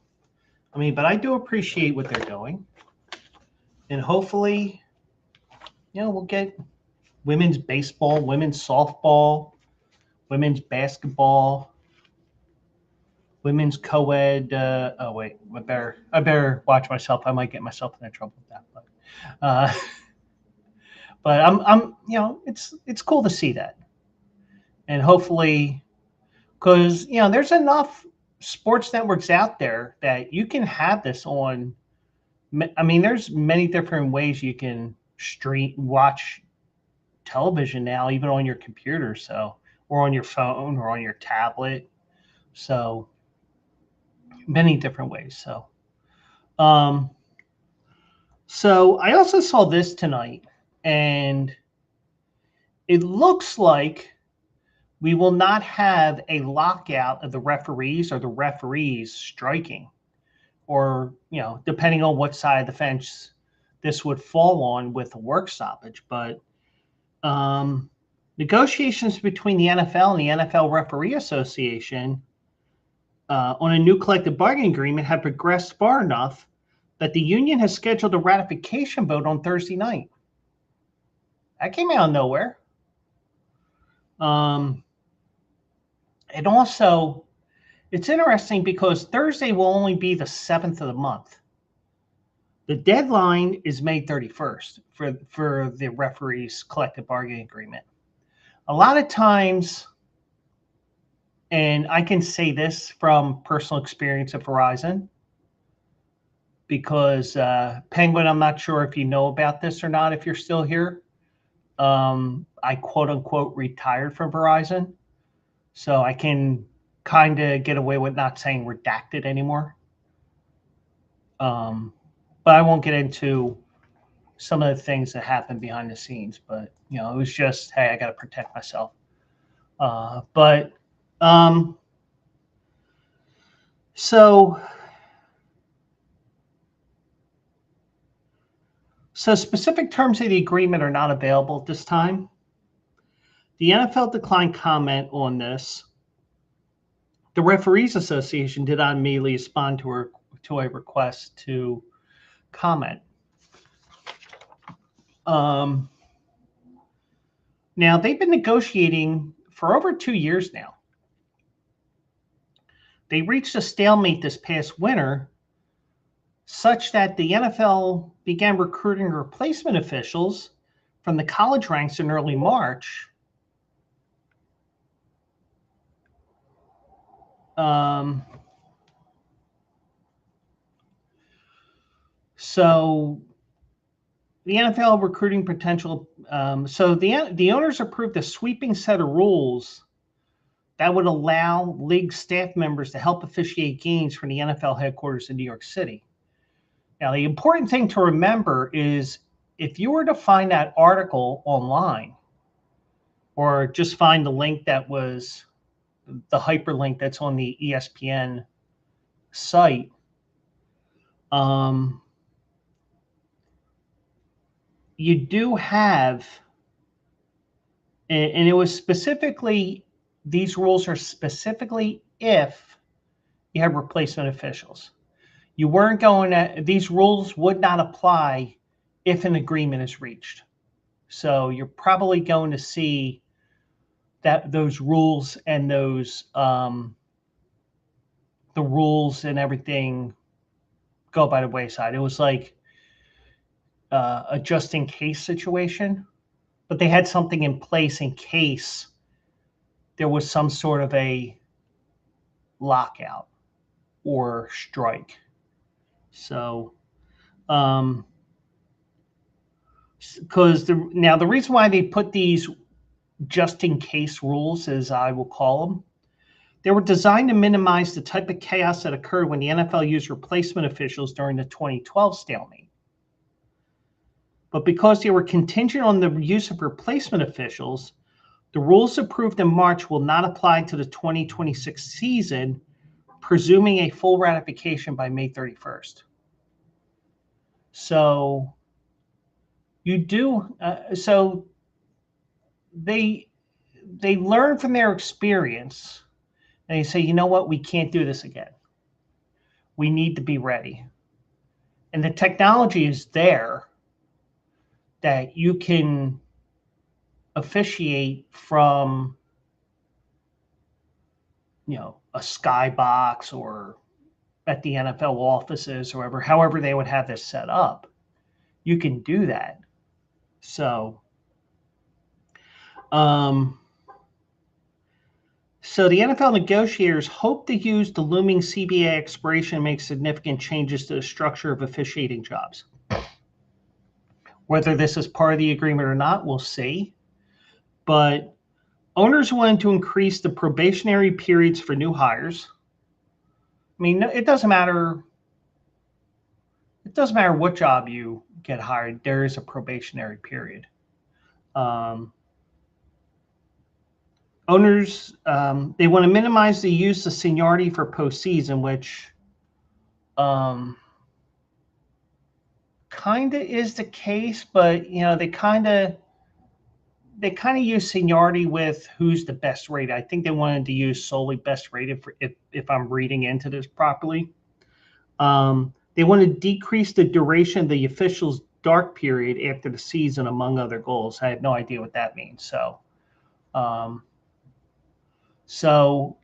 I mean, but I do appreciate what they're doing. And hopefully, you know, we'll get women's baseball, women's softball, women's basketball, women's co-ed. Oh wait, I better watch myself. I might get myself into trouble with that. But I'm you know, it's cool to see that, and hopefully, because you know, there's enough sports networks out there that you can have this on. I mean, there's many different ways you can watch television now, even on your computer, so or on your phone or on your tablet. So many different ways. So I also saw this tonight, and it looks like we will not have a lockout of the referees or the referees striking, or you know, depending on what side of the fence this would fall on with a work stoppage. But negotiations between the NFL and the NFL Referee Association on a new collective bargaining agreement have progressed far enough that the union has scheduled a ratification vote on Thursday night. That came out of nowhere. And also, it's interesting because Thursday will only be the 7th of the month. The deadline is May 31st for the referees' collective bargaining agreement. A lot of times, and I can say this from personal experience at Verizon, because Penguin, I'm not sure if you know about this or not, if you're still here. I quote unquote retired from Verizon, so I can kind of get away with not saying redacted anymore. But I won't get into some of the things that happened behind the scenes. But you know, it was just, hey, I got to protect myself. So specific terms of the agreement are not available at this time. The NFL declined comment on this. The Referees Association did not immediately respond to a request to comment. Now, they've been negotiating for over 2 years now. They reached a stalemate this past winter, such that the NFL began recruiting replacement officials from the college ranks in early March. So the NFL recruiting potential. So the owners approved a sweeping set of rules that would allow league staff members to help officiate games from the NFL headquarters in New York City. Now, the important thing to remember is if you were to find that article online, or just find the link that was the hyperlink that's on the ESPN site, you do have, and it was specifically, these rules are specifically if you have replacement officials. You weren't going to, these rules would not apply if an agreement is reached. So you're probably going to see that those rules and those, the rules and everything go by the wayside. It was like a just in case situation, but they had something in place in case there was some sort of a lockout or strike. So, because now the reason why they put these just in case rules, as I will call them, they were designed to minimize the type of chaos that occurred when the NFL used replacement officials during the 2012 stalemate. But because they were contingent on the use of replacement officials, the rules approved in March will not apply to the 2026 season, presuming a full ratification by May 31st. So you do, so they learn from their experience and they say, you know what, we can't do this again. We need to be ready. And the technology is there that you can officiate from, a skybox or at the NFL offices or wherever, however they would have this set up. You can do that. So, so the NFL negotiators hope to use the looming CBA expiration to make significant changes to the structure of officiating jobs. Whether this is part of the agreement or not, we'll see. But owners wanted to increase the probationary periods for new hires. I mean, it doesn't matter. It doesn't matter what job you get hired. There is a probationary period. Owners, they want to minimize the use of seniority for postseason, which kind of is the case, but they kind of use seniority with who's the best rated. I think they wanted to use solely best rated for if I'm reading into this properly. They want to decrease the duration of the official's dark period after the season, among other goals. I have no idea what that means. So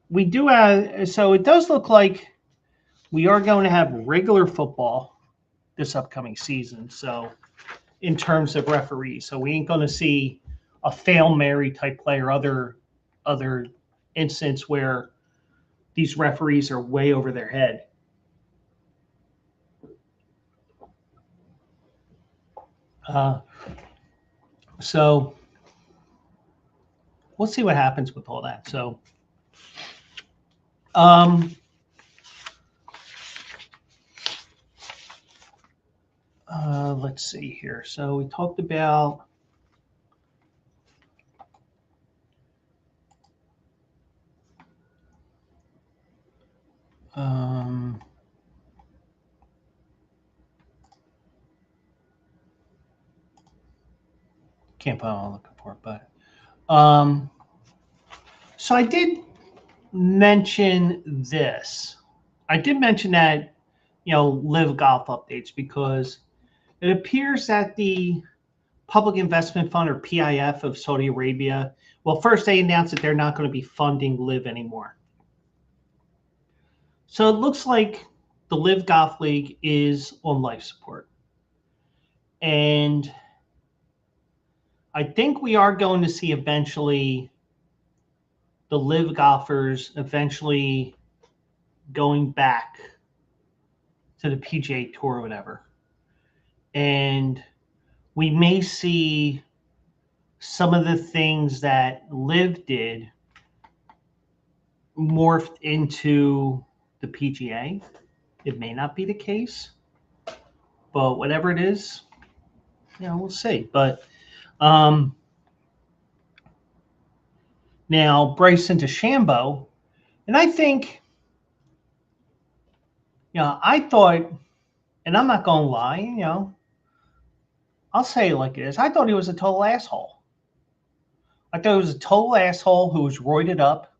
we do have, so it does look like we are going to have regular football this upcoming season. So in terms of referees, so we ain't going to see a Hail Mary type play or other instance where these referees are way over their head. So we'll see what happens with all that. So, let's see here. So we talked about can't find what I'm looking for, but so I did mention this. I did mention that, LIV Golf updates, because it appears that the Public Investment Fund, or PIF, of Saudi Arabia, well, first they announced that they're not going to be funding LIV anymore. So it looks like the LIV Golf League is on life support. And I think we are going to see eventually the LIV golfers eventually going back to the PGA Tour or whatever. And we may see some of the things that LIV did morphed into the PGA. It may not be the case, but whatever it is, we'll see. But now Bryson DeChambeau, and I think, I thought, and I'm not going to lie, I'll say it like it is. I thought he was a total asshole. I thought he was a total asshole who was roided up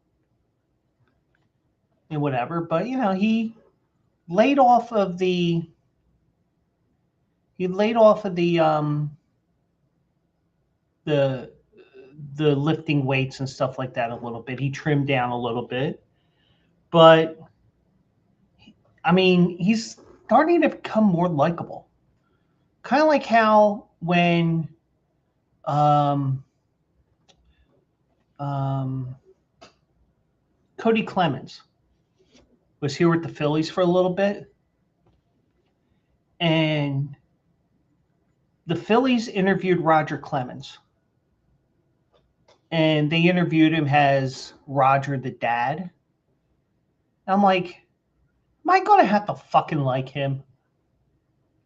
and whatever. But you know, he laid off of the the the lifting weights and stuff like that a little bit. He trimmed down a little bit, but I mean, he's starting to become more likable. Kind of like how when Cody Clemens was here with the Phillies for a little bit, and the Phillies interviewed Roger Clemens, and they interviewed him as Roger the dad. I'm like, am I going to have to fucking like him?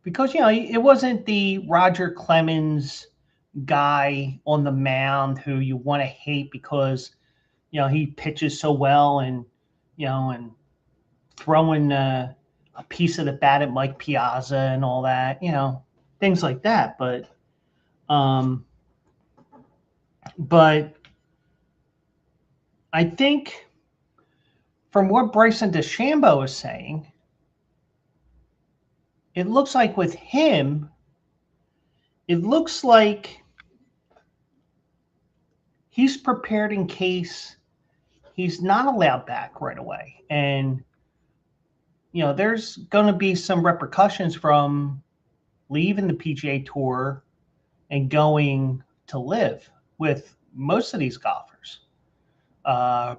Because, you know, it wasn't the Roger Clemens guy on the mound who you want to hate because, you know, he pitches so well and, you know, and throwing a piece of the bat at Mike Piazza and all that, you know, things like that. But I think from what Bryson DeChambeau is saying, it looks like with him, it looks like he's prepared in case he's not allowed back right away. And, you know, there's going to be some repercussions from leaving the PGA Tour and going to LIV with most of these golfers.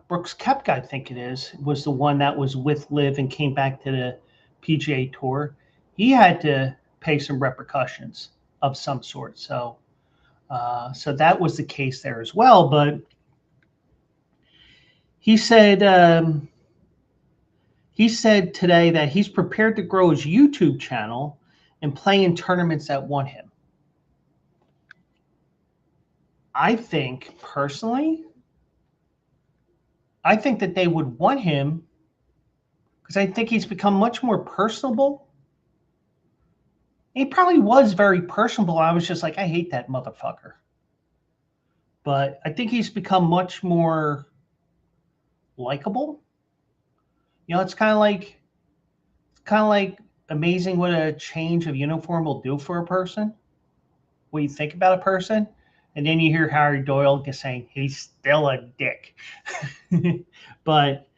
Brooks Koepka, I think it is, was the one that was with LIV and came back to the PGA Tour. He had to pay some repercussions of some sort. So that was the case there as well. But he said today that he's prepared to grow his YouTube channel and play in tournaments that want him. I think personally, I think that they would want him because I think he's become much more personable. He probably was very personable. I was just like, I hate that motherfucker. But I think he's become much more likable. You know, it's kind of like amazing what a change of uniform will do for a person. What you think about a person. And then you hear Harry Doyle saying he's still a dick. But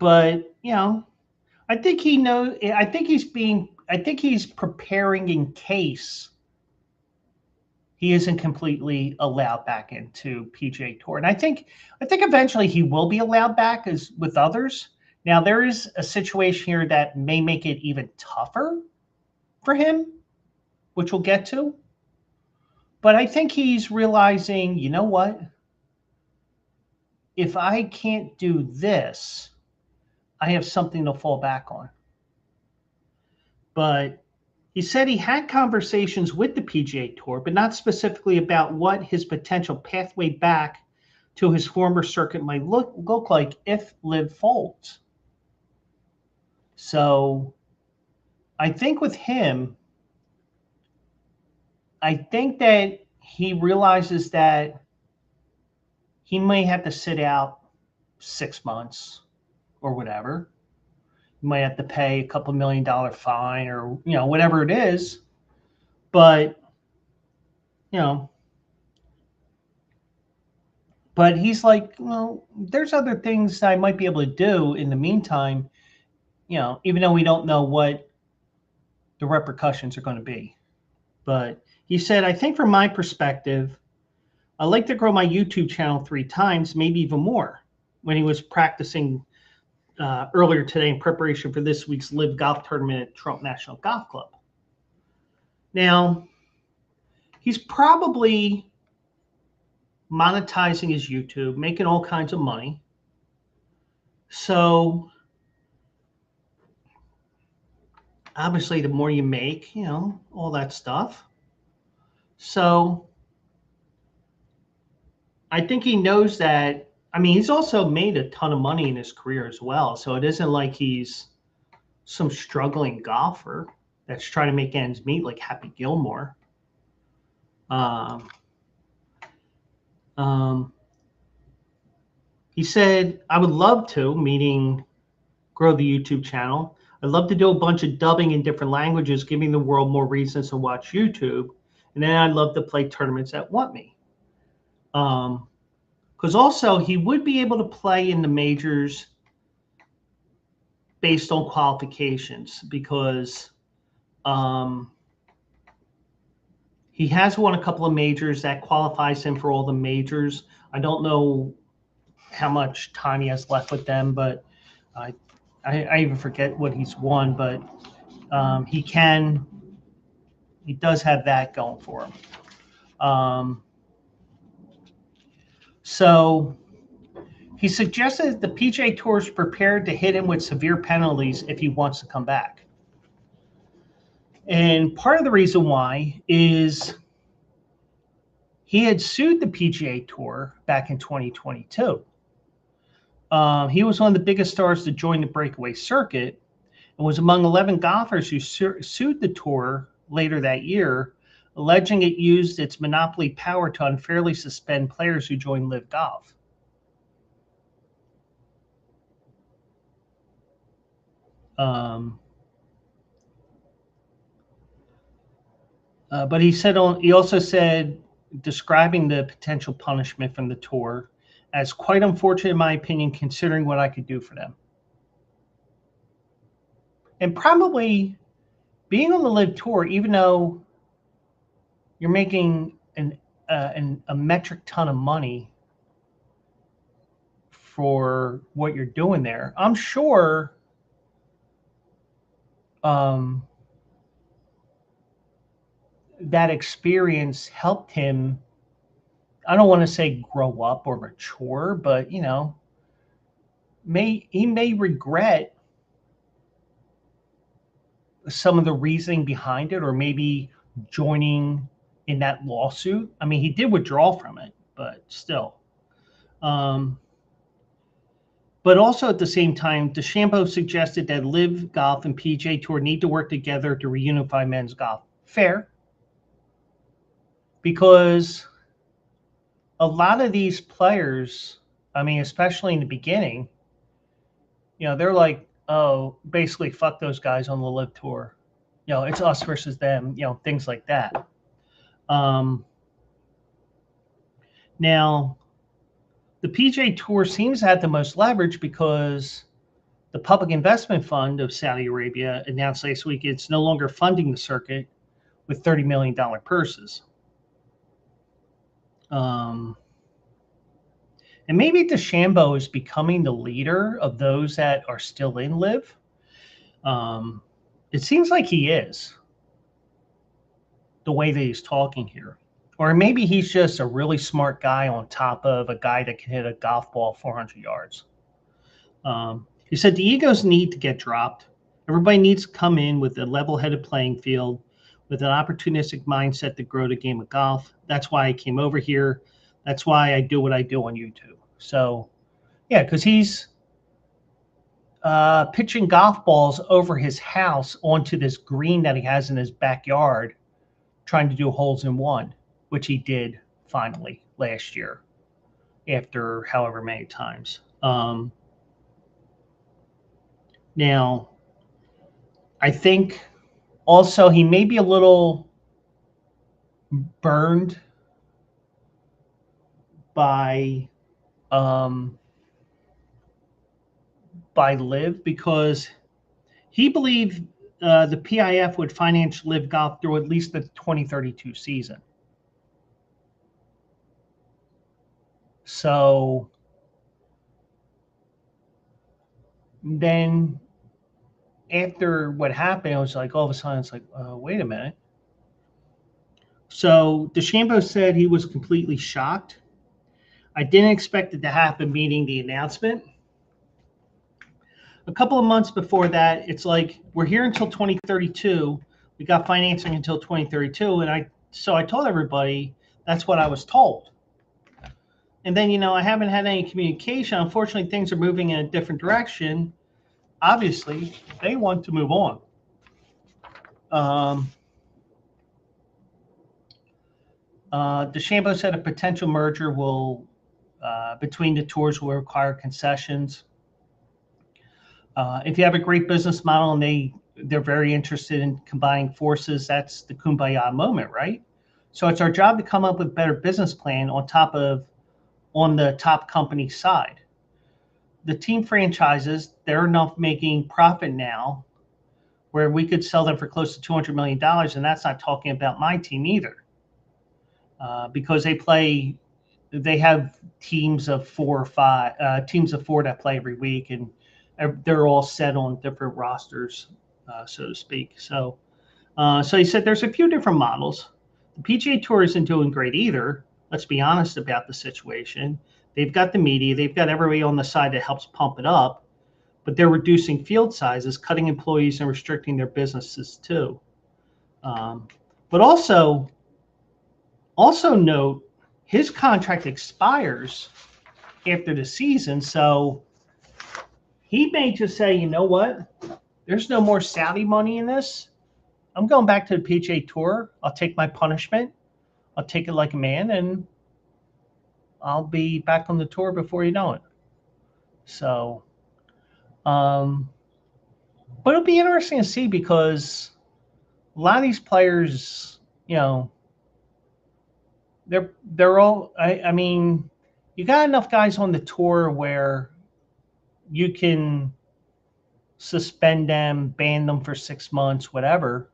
you know, I think he knows. I think he's preparing in case he isn't completely allowed back into PGA Tour. And I think eventually he will be allowed back as with others. Now there is a situation here that may make it even tougher for him, which we'll get to. But I think he's realizing, you know what? If I can't do this, I have something to fall back on. But he said he had conversations with the PGA Tour, but not specifically about what his potential pathway back to his former circuit might look like if LIV folds. So I think with him, I think that he realizes that he may have to sit out 6 months or whatever. You might have to pay a couple $1 million fine or, you know, whatever it is. But, you know, but he's like, well, there's other things I might be able to do in the meantime, you know, even though we don't know what the repercussions are going to be. But he said, I think from my perspective, I'd like to grow my YouTube channel 3 times, maybe even more, when he was practicing earlier today in preparation for this week's LIV Golf tournament at Trump National Golf Club. Now, he's probably monetizing his YouTube, making all kinds of money. So obviously the more you make, you know, all that stuff. So I think he knows that. I mean, he's also made a ton of money in his career as well. So it isn't like he's some struggling golfer that's trying to make ends meet, like Happy Gilmore. He said, I would love to, meaning grow the YouTube channel. I'd love to do a bunch of dubbing in different languages, giving the world more reasons to watch YouTube. And then I'd love to play tournaments that want me. Because also he would be able to play in the majors based on qualifications, because he has won a couple of majors that qualifies him for all the majors. I don't know how much time he has left with them, but I even forget what he's won, but he does have that going for him. So he suggested the PGA Tour is prepared to hit him with severe penalties if he wants to come back. And part of the reason why is he had sued the PGA Tour back in 2022. He was one of the biggest stars to join the breakaway circuit and was among 11 golfers who sued the tour later that year, alleging it used its monopoly power to unfairly suspend players who joined LIV Golf. But he also said, describing the potential punishment from the tour as quite unfortunate, in my opinion, considering what I could do for them. And probably being on the LIV Tour, even though you're making a metric ton of money for what you're doing there, I'm sure that experience helped him, I don't want to say grow up or mature, but, he may regret some of the reasoning behind it, or maybe joining in that lawsuit. I mean, he did withdraw from it, but still. But also at the same time, DeChambeau suggested that LIV Golf and PGA Tour need to work together to reunify men's golf. Fair. Because a lot of these players, I mean, especially in the beginning, they're like, oh, basically fuck those guys on the LIV Tour. It's us versus them, things like that. Now, the PGA Tour seems to have the most leverage because the Public Investment Fund of Saudi Arabia announced last week it's no longer funding the circuit with $30 million purses. And maybe DeChambeau is becoming the leader of those that are still in LIV. It seems like he is, the way that he's talking here. Or maybe he's just a really smart guy on top of a guy that can hit a golf ball 400 yards. He said the egos need to get dropped. Everybody needs to come in with a level-headed playing field, with an opportunistic mindset to grow the game of golf. That's why I came over here. That's why I do what I do on YouTube. So, yeah, because he's pitching golf balls over his house onto this green that he has in his backyard, trying to do holes in one, which he did finally last year after however many times. Now, I think also he may be a little burned by LIV, because he believed the PIF would finance LIV Golf through at least the 2032 season. So then after what happened, I was like, all of a sudden, it's like, wait a minute. So DeChambeau said he was completely shocked. I didn't expect it to happen, meaning the announcement. A couple of months before that, it's like, we're here until 2032. We got financing until 2032. And I told everybody that's what I was told. And then, I haven't had any communication. Unfortunately, things are moving in a different direction. Obviously, they want to move on. DeChambeau said a potential merger will between the tours will require concessions. If you have a great business model and they're very interested in combining forces, that's the kumbaya moment, right? So it's our job to come up with a better business plan on the top company side. The team franchises, they're enough making profit now where we could sell them for close to $200 million, and that's not talking about my team either. Because they have teams of 4 or 5, teams of 4 that play every week, and they're all set on different rosters, so to speak. So he said there's a few different models. The PGA Tour isn't doing great either. Let's be honest about the situation. They've got the media, they've got everybody on the side that helps pump it up, but they're reducing field sizes, cutting employees, and restricting their businesses too. But also note, his contract expires after the season, so he may just say, you know what? There's no more Saudi money in this. I'm going back to the PGA Tour. I'll take my punishment. I'll take it like a man, and I'll be back on the tour before you know it. So, but it'll be interesting to see because a lot of these players, you know, they're all. I mean, you got enough guys on the tour where you can suspend them, ban them for 6 months, whatever,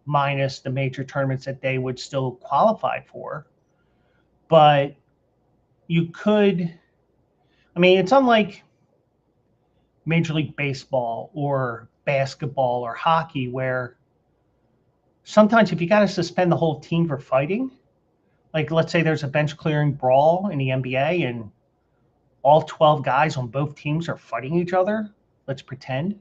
minus the major tournaments that they would still qualify for. But you could, I mean, it's unlike Major League Baseball or basketball or hockey, where sometimes if you got to suspend the whole team for fighting, like let's say there's a bench clearing brawl in the NBA and all 12 guys on both teams are fighting each other, let's pretend,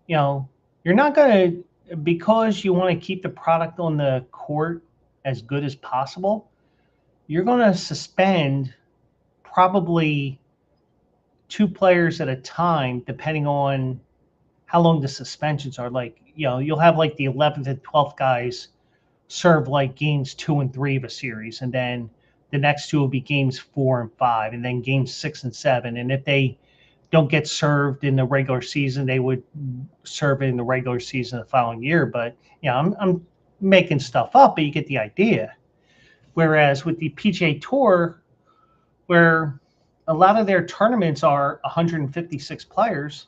you know, you're not going to, because you want to keep the product on the court as good as possible, you're going to suspend probably 2 players at a time, depending on how long the suspensions are. Like, you know, you'll have like the 11th and 12th guys serve like games 2 and 3 of a series, and then the next 2 will be games 4 and 5, and then games 6 and 7. And if they don't get served in the regular season, they would serve in the regular season the following year. But you know, I'm making stuff up, but you get the idea. Whereas with the PGA Tour, where a lot of their tournaments are 156 players,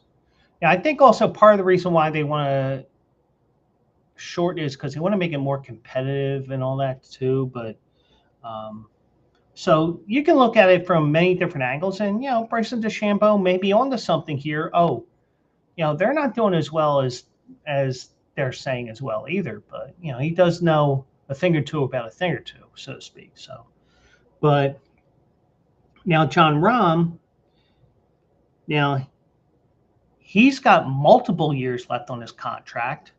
yeah, I think also part of the reason why they want to shorten is because they want to make it more competitive and all that too. But so you can look at it from many different angles, and you know, Bryson DeChambeau may be onto something here. Oh, you know, they're not doing as well as they're saying as well either. But you know, he does know a thing or two about a thing or two, so to speak. So, but now Jon Rahm, now he's got multiple years left on his contract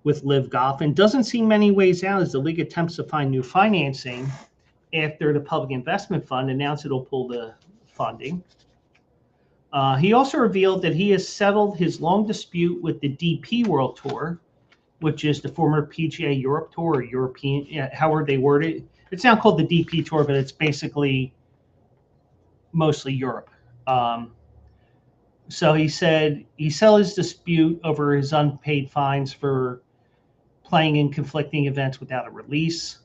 with LIV Golf and doesn't see many ways out as the league attempts to find new financing after the Public Investment Fund announced it'll pull the funding. He also revealed that he has settled his long dispute with the DP World Tour, which is the former PGA Europe Tour, or European, however they word it. It's now called the DP Tour, but it's basically mostly Europe. So he said he settled his dispute over his unpaid fines for playing in conflicting events without a release.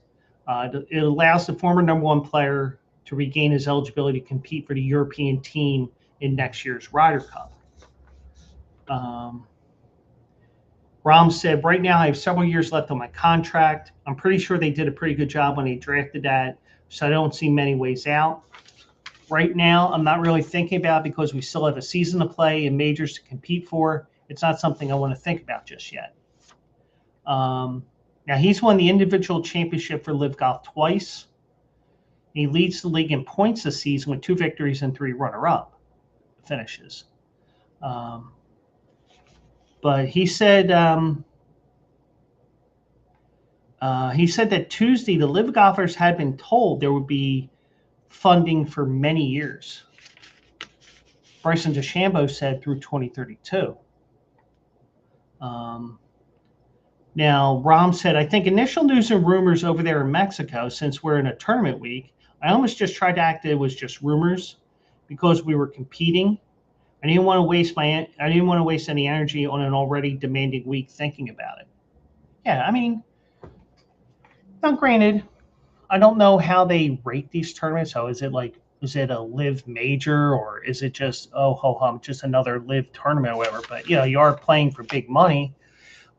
It allows the former #1 player to regain his eligibility to compete for the European team in next year's Ryder Cup. Rahm said, right now I have several years left on my contract. I'm pretty sure they did a pretty good job when they drafted that, so I don't see many ways out. Right now, I'm not really thinking about it because we still have a season to play and majors to compete for. It's not something I want to think about just yet. Now, he's won the individual championship for LIV Golf twice. He leads the league in points this season with 2 victories and 3 runner-up finishes. But he said that Tuesday the LIV golfers had been told there would be funding for many years. Bryson DeChambeau said through 2032. Now, Rom said, I think initial news and rumors over there in Mexico, since we're in a tournament week, I almost just tried to act it was just rumors because we were competing. I didn't want to waste any energy on an already demanding week thinking about it. Yeah, I mean, now granted, I don't know how they rate these tournaments. So is it a live major or is it just ho hum, just another live tournament or whatever? But you are playing for big money,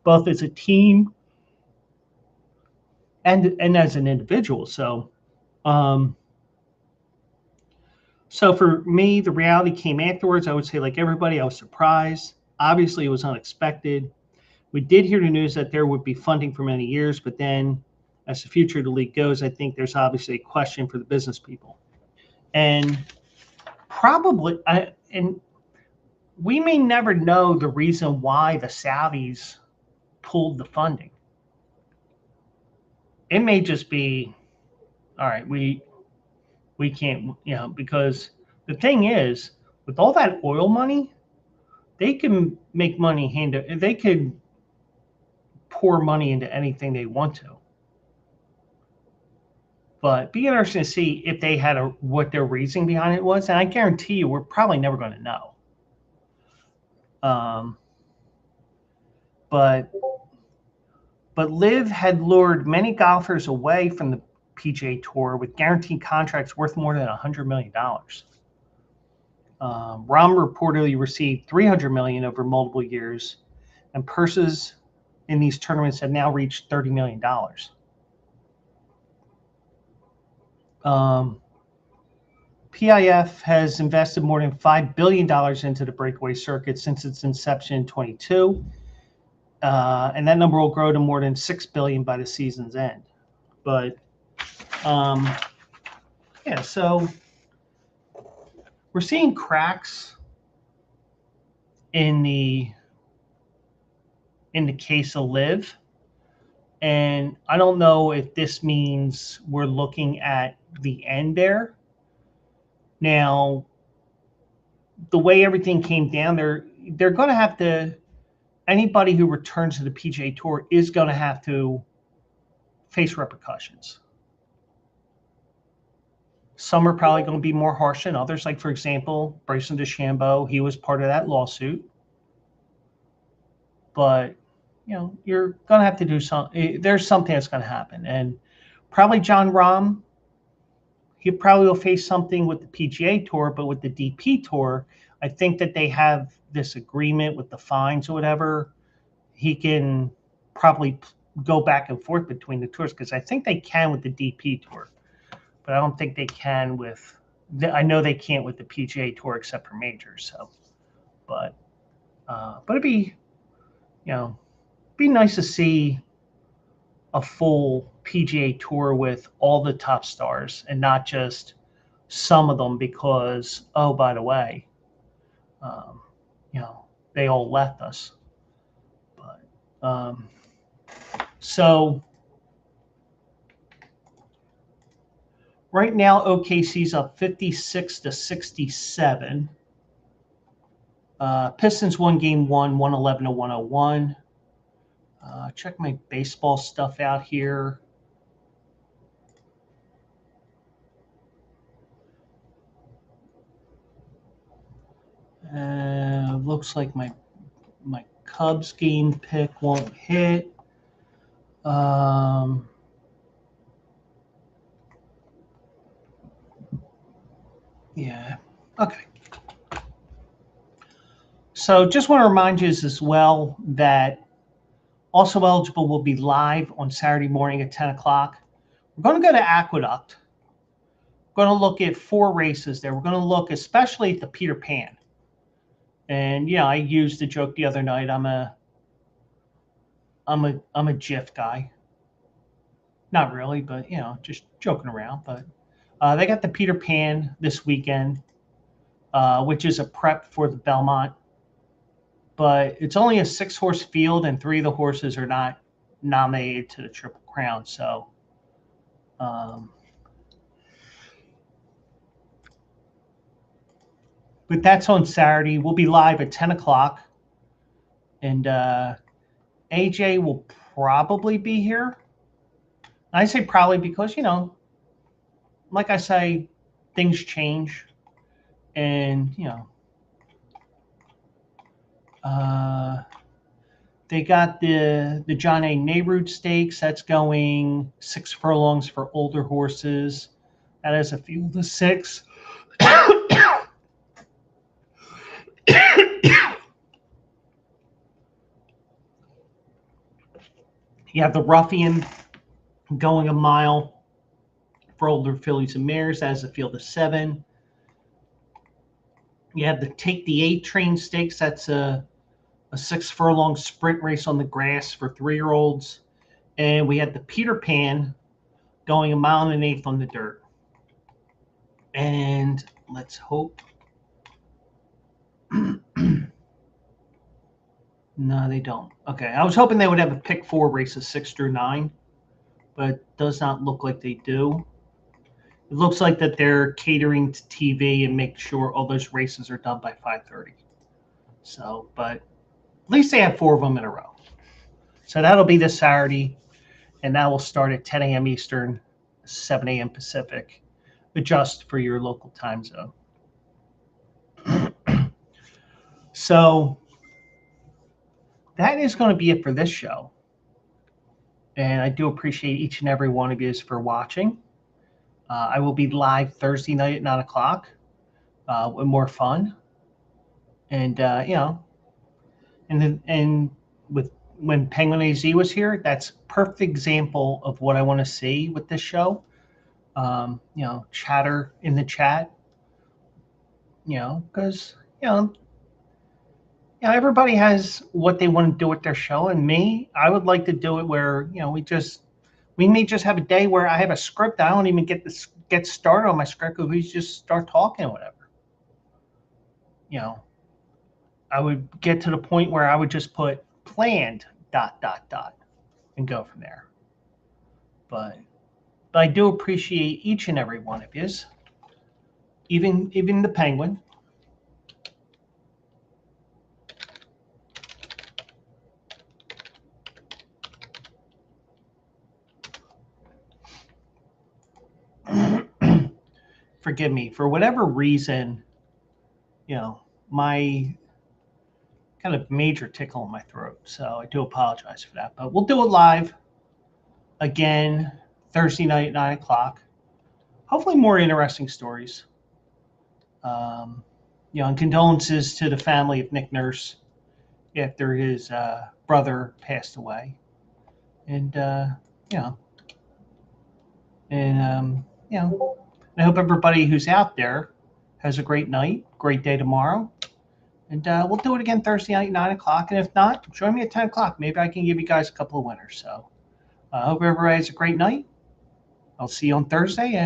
both as a team and as an individual. Um, so for me, the reality came afterwards. I would say, like everybody, I was surprised. Obviously, it was unexpected. We did hear the news that there would be funding for many years, but then as the future of the league goes, I think there's obviously a question for the business people. And and we may never know the reason why the Saudis pulled the funding. It may just be, all right, we can't, because the thing is, with all that oil money, they can make money they could pour money into anything they want to. But be interesting to see if they had what their reasoning behind it was, and I guarantee you, we're probably never going to know. But LIV had lured many golfers away from the PGA Tour with guaranteed contracts worth more than $100 million. Rahm reportedly received $300 million over multiple years, and purses in these tournaments have now reached $30 million. PIF has invested more than $5 billion into the breakaway circuit since its inception in 22, and that number will grow to more than $6 billion by the season's end. But yeah, so we're seeing cracks in the case of LIV, and I don't know if this means we're looking at the end there. Now, the way everything came down, they're going to have to. Anybody who returns to the PGA Tour is going to have to face repercussions. Some are probably going to be more harsh than others. Like, for example, Bryson DeChambeau, he was part of that lawsuit. But, you're going to have to do something. There's something that's going to happen. And probably Jon Rahm, he probably will face something with the PGA Tour, but with the DP Tour, I think that they have this agreement with the fines or whatever. He can probably go back and forth between the tours because I think they can with the DP Tour, but I don't think they can with. I know they can't with the PGA Tour except for majors. So, but it'd be, be nice to see a full PGA Tour with all the top stars and not just some of them because, oh, by the way, they all left us. But so right now, OKC's up 56-67. Pistons won game one, 111-101. Check my baseball stuff out here. Looks like my Cubs game pick won't hit. Yeah. Okay. So just want to remind you as well that also eligible will be live on Saturday morning at 10 o'clock. We're going to go to Aqueduct. We're going to look at 4 races there. We're going to look especially at the Peter Pan. And I used the joke the other night. I'm a GIF guy. Not really, but just joking around. But they got the Peter Pan this weekend, which is a prep for the Belmont. But it's only a 6-horse field, and 3 of the horses are not nominated to the Triple Crown. So, but that's on Saturday. We'll be live at 10 o'clock, and AJ will probably be here. I say probably because, like I say, things change. And, they got the John A. Nehru Stakes. That's going 6 furlongs for older horses. That is a field of 6. You have the Ruffian going a mile for older fillies and mares. That is a field of 7. You have the Take the 8 Train Stakes. That's a 6 furlong sprint race on the grass for 3-year-olds. And we had the Peter Pan going a mile and an eighth on the dirt. And let's hope. No, they don't. Okay, I was hoping they would have a pick 4 races 6 through 9, but it does not look like they do. It looks like that they're catering to TV and make sure all those races are done by 5:30. So, but at least they have 4 of them in a row. So that'll be this Saturday, and that will start at 10 a.m. Eastern, 7 a.m. Pacific. Adjust for your local time zone. So that is going to be it for this show. And I do appreciate each and every one of you for watching. I will be live Thursday night at 9 o'clock with more fun. And, and with when Penguin AZ was here, that's a perfect example of what I want to see with this show. Chatter in the chat, because, everybody has what they want to do with their show. And me, I would like to do it where, we may just have a day where I have a script. I don't even get started on my script because we just start talking or whatever. I would get to the point where I would just put planned ... and go from there. But I do appreciate each and every one of yous, even the Penguin. Forgive me for whatever reason, my kind of major tickle in my throat. So I do apologize for that. But we'll do it live again Thursday night at 9 o'clock. Hopefully more interesting stories. And condolences to the family of Nick Nurse after his brother passed away. And, I hope everybody who's out there has a great night, great day tomorrow. And we'll do it again Thursday night, 9 o'clock. And if not, join me at 10 o'clock. Maybe I can give you guys a couple of winners. So I hope everybody has a great night. I'll see you on Thursday. And